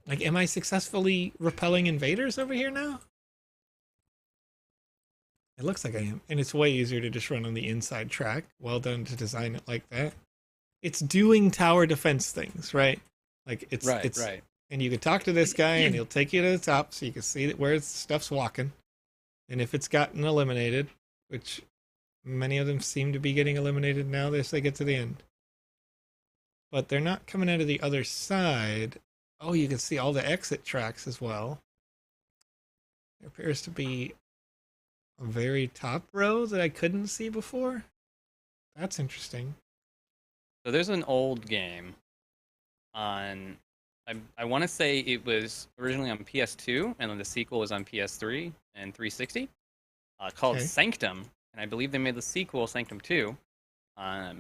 Like, am I successfully repelling invaders over here now? It looks like I am. And it's way easier to just run on the inside track. Well done to design it like that. It's doing tower defense things, right? Like, it's right. And you can talk to this guy and he'll take you to the top so you can see that where stuff's walking. And if it's gotten eliminated, which many of them seem to be getting eliminated now as they get to the end. But they're not coming out of the other side. Oh, you can see all the exit tracks as well. There appears to be a very top row that I couldn't see before. That's interesting. So there's an old game on, I want to say it was originally on PS2, and then the sequel was on PS3 and 360, called Sanctum, and I believe they made the sequel, Sanctum 2. It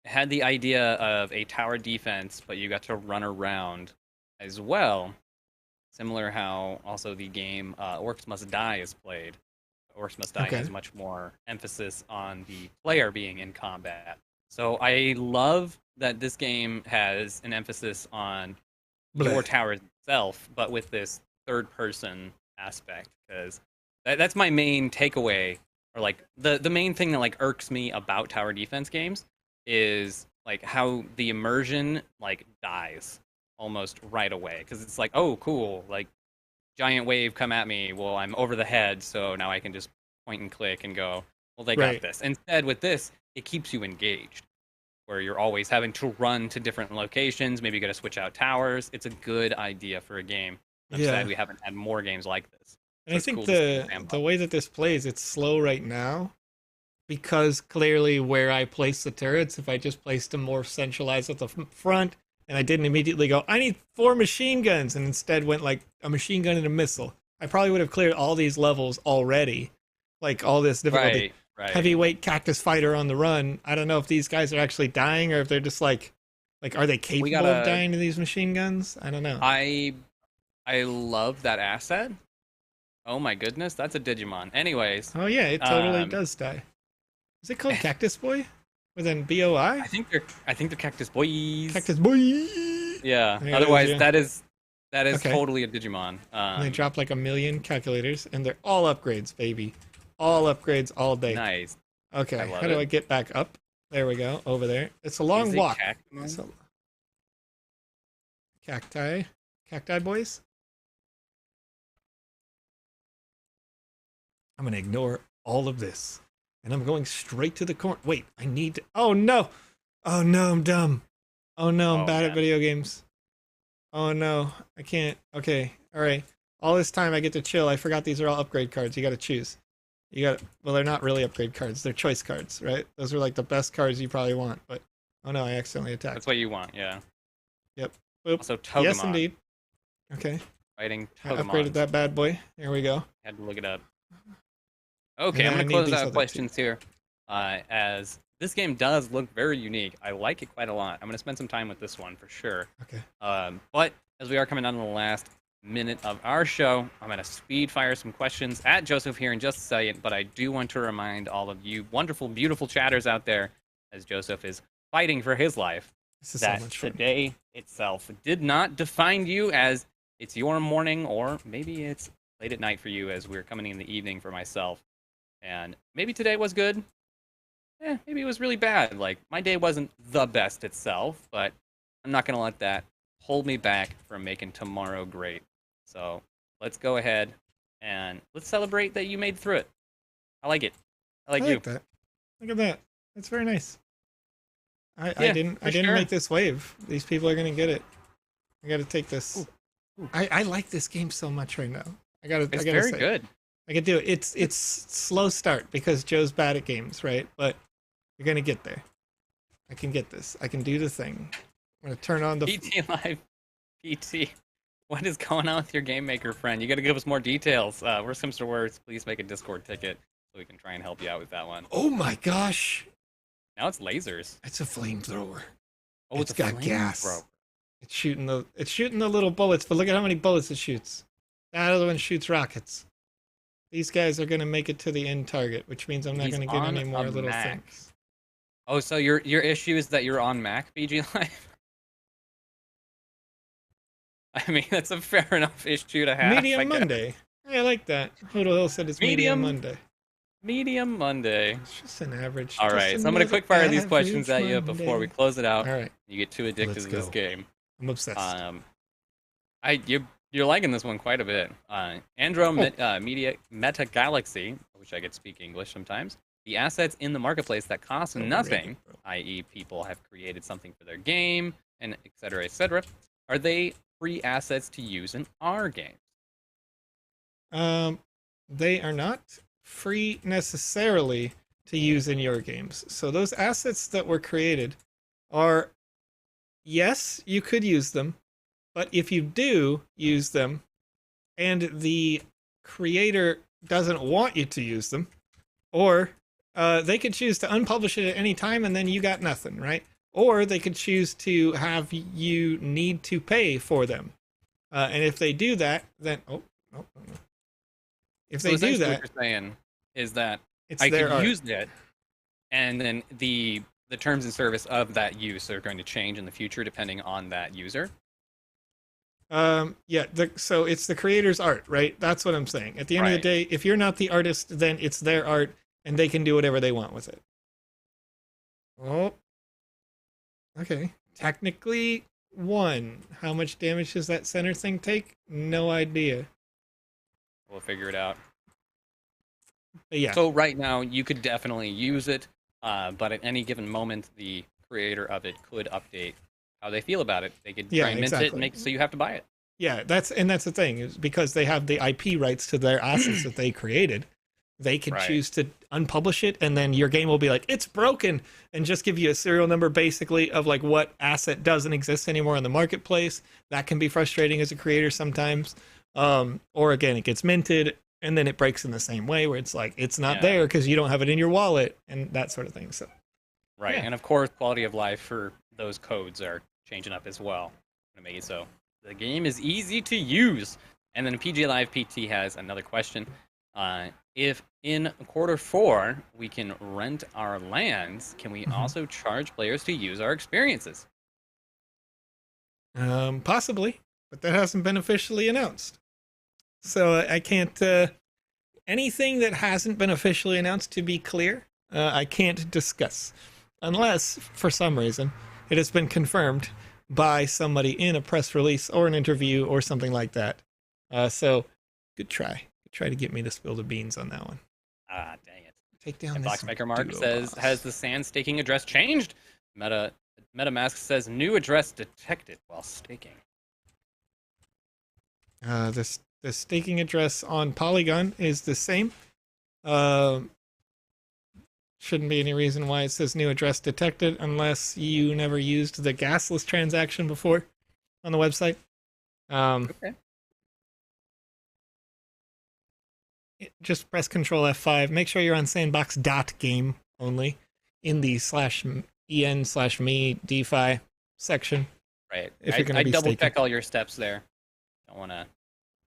had the idea of a tower defense, but you got to run around as well, similar how also the game Orcs Must Die is played. Orcs Must Die has much more emphasis on the player being in combat. So I love that this game has an emphasis on your tower itself, but with this third-person aspect, because that's my main takeaway, or like the main thing that like irks me about tower defense games is like how the immersion like dies almost right away, because it's like, oh cool, like giant wave come at me, well I'm over the head, so now I can just point and click and go, well they got this. Instead with this, it keeps you engaged, where you're always having to run to different locations, maybe you gotta switch out towers. It's a good idea for a game. I'm sad we haven't had more games like this. And I think the way that this plays, it's slow right now, because clearly where I place the turrets, if I just placed them more centralized at the front, and I didn't immediately go, I need 4 machine guns, and instead went like a machine gun and a missile, I probably would have cleared all these levels already. Like all this difficulty. Heavyweight cactus fighter on the run. I don't know if these guys are actually dying, or if they're just like are they capable of dying to these machine guns? I don't know. I love that asset. Oh my goodness, that's a Digimon. Anyways. Oh yeah, it totally does die. Is it called Cactus Boy? With an BOI? I think they're Cactus Boys. Cactus Boy. Yeah. Otherwise, that is totally a Digimon. And they drop like 1 million calculators, and they're all upgrades, baby. All upgrades all day. Nice. Okay, how do I get back up? There we go, over there. It's a long walk. Cacti boys. I'm gonna ignore all of this, and I'm going straight to the corner. Wait, I need to. Oh no! Oh no, I'm dumb. Oh no, I'm bad at video games. Oh no, I can't. Okay, all right. All this time I get to chill. I forgot these are all upgrade cards. You got to choose. Well, they're not really upgrade cards. They're choice cards, right? Those are like the best cards you probably want. But oh no, I accidentally attacked. That's what you want, yeah. Yep. Boop. Also, Togemon. Yes, indeed. Okay. Fighting I Togemon. upgraded that bad boy. Here we go. Had to look it up. Okay, I'm gonna close out questions here, as this game does look very unique. I like it quite a lot. I'm gonna spend some time with this one for sure. Okay. But as we are coming down to the last minute of our show, I'm going to speed fire some questions at Joseph here in just a second, but I do want to remind all of you wonderful, beautiful chatters out there, as Joseph is fighting for his life, that today itself did not define you, as it's your morning, or maybe it's late at night for you, as we're coming in the evening for myself. And maybe today was good. Maybe it was really bad. Like, my day wasn't the best itself, but I'm not going to let that hold me back from making tomorrow great. So let's go ahead and let's celebrate that you made through it. I like it. I like you. That. Look at that. That's very nice. I didn't make this wave. These people are gonna get it. I gotta take this. Ooh. I like this game so much right now. It's very good. I can do it. It's slow start because Joe's bad at games, right? But You're gonna get there. I can get this. I can do the thing. I'm gonna turn on the PT Live. PT. What is going on with your Game Maker friend? You got to give us more details. Worst comes to worst, please make a Discord ticket so we can try and help you out with that one. Oh my gosh! Now it's lasers. It's a flamethrower. Oh, It's got gas. flamethrower. It's shooting the little bullets, but look at how many bullets it shoots. That other one shoots rockets. These guys are gonna make it to the end target, which means I'm not He's gonna get on any more a little Mac. things. Oh, so your issue is that you're on Mac, BG Live? I mean, that's a fair enough issue to have. Medium I guess. Monday. I like that. Hoodle Hill said it's Medium Monday. Medium Monday. It's just an average. All just right, so I'm gonna another quick fire these questions at average you before we Monday. close it out. All right, You get too addicted Let's to this go. game. I'm obsessed. You're liking this one quite a bit. Media Meta Galaxy, I wish I could speak English sometimes. The assets in the marketplace that cost nothing, i.e., people have created something for their game, and et cetera, are they free assets to use in our games? They are not free necessarily to use in your games. So those assets that were created are, yes, you could use them, but if you do use them and the creator doesn't want you to use them, or they could choose to unpublish it at any time and then you got nothing, right? Or they could choose to have you need to pay for them. And if they do that, then if they do that, what you're saying is that it's I their can art. use it, and then the terms and service of that use are going to change in the future depending on that user. Yeah, so it's the creator's art, right? That's what I'm saying. At the end of the day, if you're not the artist, then it's their art and they can do whatever they want with it. Oh, okay. Technically, 1. How much damage does that center thing take? No idea. We'll figure it out. But yeah. So right now, you could definitely use it, but at any given moment, the creator of it could update how they feel about it. They could try and mint it and make it so you have to buy it. Yeah, that's the thing, is because they have the IP rights to their assets that they created. They can choose to unpublish it, and then your game will be like, it's broken, and just give you a serial number basically of like what asset doesn't exist anymore in the marketplace. That can be frustrating as a creator sometimes. Or again, it gets minted and then it breaks in the same way where it's like it's not there because you don't have it in your wallet and that sort of thing. So and of course, quality of life for those codes are changing up as well to make it so the game is easy to use. And then PG Live PT has another question. If in Q4 we can rent our lands, can we also charge players to use our experiences? Possibly, but that hasn't been officially announced. So I can't, anything that hasn't been officially announced, to be clear, I can't discuss. Unless, for some reason, it has been confirmed by somebody in a press release or an interview or something like that. So, good try. Try to get me to spill the beans on that one. Ah, dang it. Take down and this Boxmaker Mark duo says, boss. has the sand staking address changed? MetaMask says, new address detected while staking. The staking address on Polygon is the same. Shouldn't be any reason why it says new address detected unless you never used the gasless transaction before on the website. Okay. Just press Control F5. Make sure you're on sandbox.game only in the /en/me DeFi section. Right. If you're I be double staking. check all your steps there. Don't want to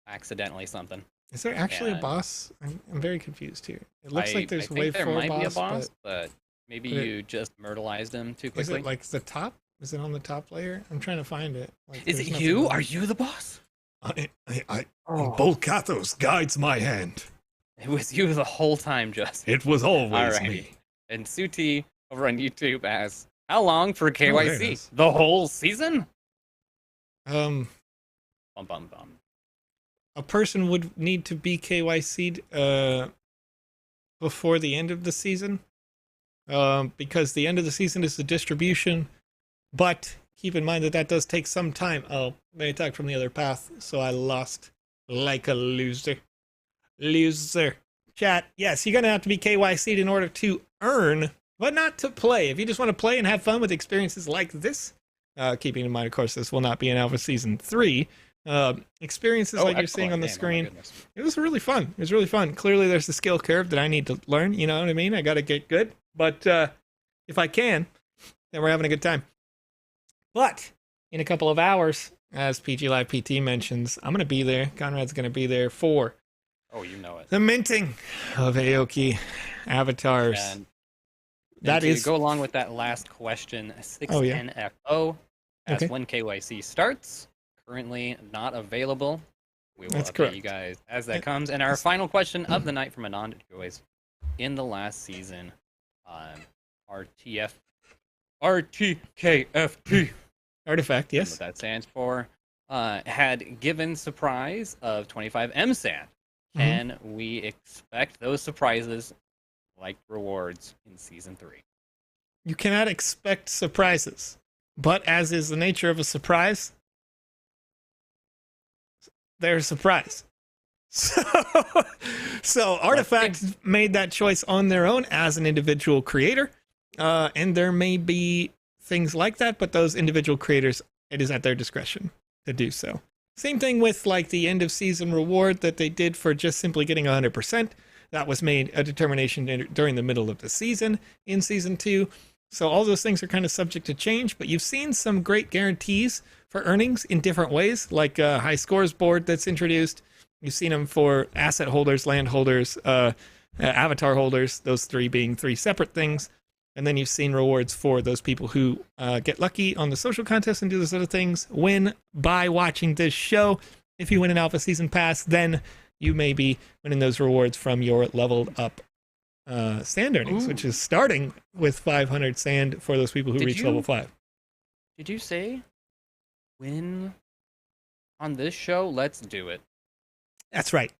accidentally something. Is there actually a boss? I'm very confused here. It looks like there's I think wave there 4 might boss, be a boss, but maybe you just myrtleized him too quickly. Is it like the top? Is it on the top layer? I'm trying to find it. Like, is it you? Are you the boss? Bolkathos guides my hand. It was you the whole time, Justin. It was always me. And Suti over on YouTube asks, how long for KYC? is. The whole season? Um, Bum, bum, bum. a person would need to be KYC'd before the end of the season, because the end of the season is the distribution. But keep in mind that that does take some time. Oh, they attacked from the other path, so I lost like a loser. Loser. Chat, yes, you're going to have to be KYC'd in order to earn but not to play. If you just want to play and have fun with experiences like this, keeping in mind, of course, this will not be an Alpha Season 3. Experiences like you're seeing on the screen. It was really fun. It was really fun. Clearly, there's a skill curve that I need to learn. You know what I mean? I got to get good. But if I can, then we're having a good time. But in a couple of hours, as PG Live PT mentions, I'm going to be there. Conrad's going to be there for the minting of Aoki avatars. And that is go along with that last question. 6NFO. That's when KYC starts. Currently not available. We will update you guys as that comes. And our final question of the night from Anand Joyce. In the last season, RTKFT. Artifact, yes. What that stands for. Had given surprise of 25 MSAT. Can we expect those surprises like rewards in Season 3? You cannot expect surprises. But as is the nature of a surprise, they're a surprise. So Artifact made that choice on their own as an individual creator. And there may be things like that, but those individual creators, it is at their discretion to do so. Same thing with like the end of season reward that they did for just simply getting 100%. That was made a determination during the middle of the season in Season 2. So all those things are kind of subject to change, but you've seen some great guarantees for earnings in different ways, like a high scores board that's introduced. You've seen them for asset holders, land holders, avatar holders, those three being three separate things. And then you've seen rewards for those people who get lucky on the social contest and do those other things. Win by watching this show. If you win an Alpha Season Pass, then you may be winning those rewards from your leveled up sand earnings, which is starting with 500 sand for those people who reach level 5. Did you say win on this show? Let's do it. That's right.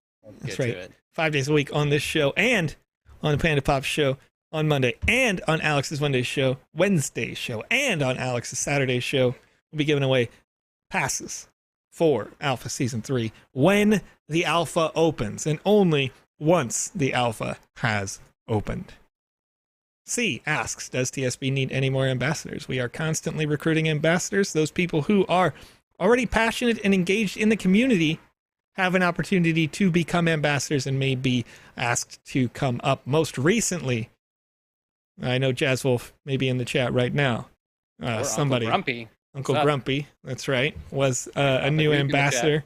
That's right. 5 days a week on this show and on the PandaPops show on Monday and on Alex's Wednesday show and on Alex's Saturday show. We'll be giving away passes for Alpha Season 3 when the Alpha opens, and only once the Alpha has opened. C asks, does TSB need any more ambassadors? We are constantly recruiting ambassadors. Those people who are already passionate and engaged in the community have an opportunity to become ambassadors and may be asked to come up. Most recently, I know Jazzwolf may be in the chat right now. Somebody, Uncle Grumpy, that's right, was a new ambassador.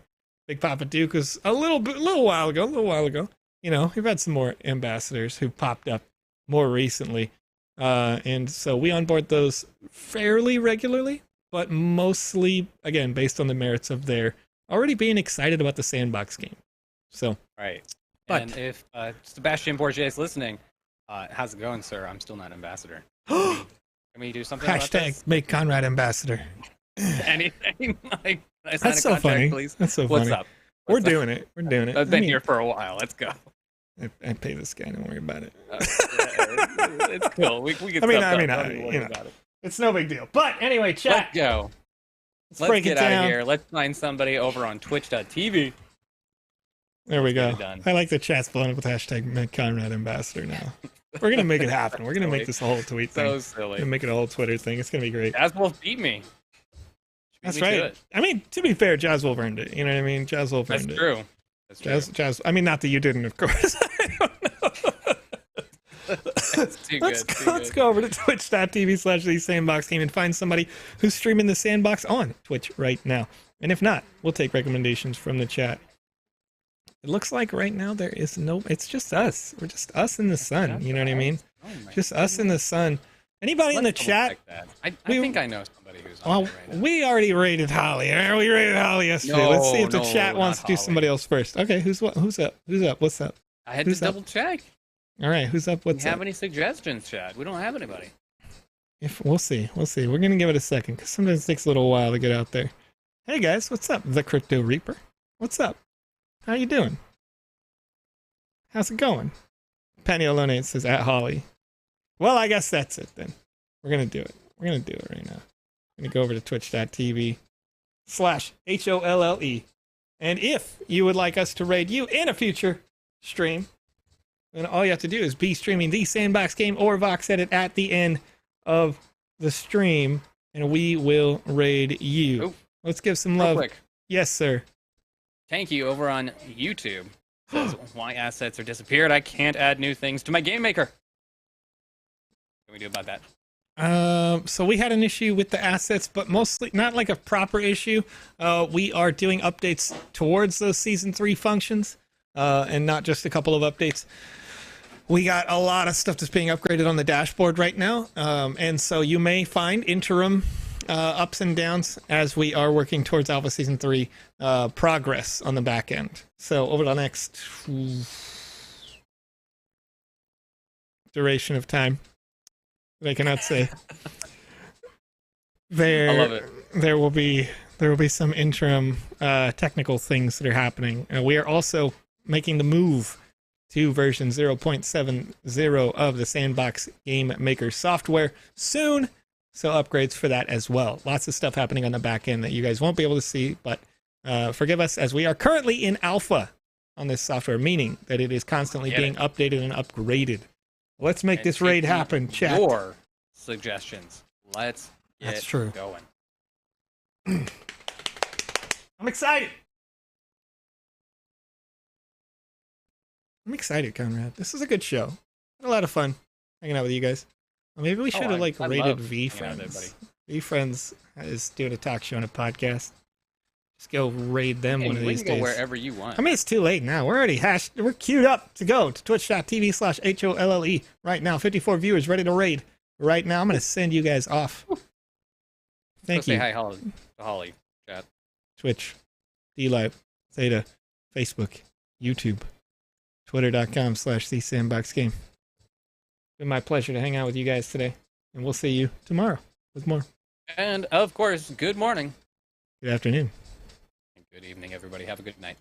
Big Papa Duke was a little while ago. You know, we've had some more ambassadors who popped up more recently. And so we onboard those fairly regularly, but mostly, again, based on the merits of their already being excited about the Sandbox game. So, right. But, and if Sebastian Bourget is listening, how's it going, sir? I'm still not ambassador. Can we do something about this? Hashtag make Conrad ambassador. Anything like that's so funny. Please. That's so funny. What's up? We're doing it. We're doing it. I've been here for a while. Let's go. I pay this guy. Don't worry about it. It's cool. We can. It's no big deal. But anyway, chat. Let's go. Let's get out of here. Let's find somebody over on Twitch.tv. There we go. I like the chat's blowing up with hashtag make Conrad ambassador now. We're gonna make it happen. We're gonna make this a whole tweet thing. So silly. We're gonna make it a whole Twitter thing. It's gonna be great. Jazzwolf beat me. That's right. I mean, to be fair, Jazzwolf earned it. You know what I mean? Jazzwolf earned it. That's true. Jazz. I mean, not that you didn't, of course. I don't know. Let's go over to twitch.tv/the Sandbox Game and find somebody who's streaming the Sandbox on Twitch right now. And if not, we'll take recommendations from the chat. It looks like right now there is no. It's just us. We're just us in the sun. You know what I mean? Just us in the sun. Anybody in the chat? I think I know somebody who's on there right now. We already rated Holly. We rated Holly yesterday. Let's see if the chat wants to do somebody else first. Okay, who's up? Who's up? What's up? I had to double check. All right, who's up? What's up? Do you have any suggestions, Chad? We don't have anybody. We'll see. We're gonna give it a second because sometimes it takes a little while to get out there. Hey guys, what's up? The Crypto Reaper. What's up? How you doing? How's it going? Penny Alone says at Holly. Well, I guess that's it then. We're going to do it. We're going to do it right now. I'm going to go over to twitch.tv/HOLLE. And if you would like us to raid you in a future stream, And all you have to do is be streaming the Sandbox game or VoxEdit at the end of the stream, and we will raid you. Oh, let's give some real love. quick. Yes, sir. Thank you over on YouTube. Says, why assets are disappeared? I can't add new things to my game maker. What can we do about that? So we had an issue with the assets, but mostly not like a proper issue. We are doing updates towards those season 3 functions, and not just a couple of updates. We got a lot of stuff that's being upgraded on the dashboard right now, and so you may find interim ups and downs as we are working towards Alpha Season 3 progress on the back end. So over the next duration of time, I cannot say. I love it. There will be some interim technical things that are happening. We are also making the move to version 0.70 of the Sandbox Game Maker software soon. So upgrades for that as well. Lots of stuff happening on the back end that you guys won't be able to see, but forgive us as we are currently in alpha on this software, meaning that it is constantly being updated and upgraded. Let's make this raid happen, chat. Your suggestions. Let's get going. I'm excited. I'm excited, Conrad. This is a good show. Had a lot of fun hanging out with you guys. Well, maybe we should have rated V-Friends. V-Friends is doing a talk show and a podcast. Just go raid them one of these days. Go wherever you want. I mean, it's too late now. We're already we're queued up to go to twitch.tv/HOLLE right now. 54 viewers ready to raid right now. I'm going to send you guys off. Thank you. Say hi, Holly, chat. Twitch, D-Live, Theta, Facebook, YouTube, Twitter.com/TheSandboxGame. It's been my pleasure to hang out with you guys today, and we'll see you tomorrow with more. And, of course, good morning. Good afternoon. And good evening, everybody. Have a good night.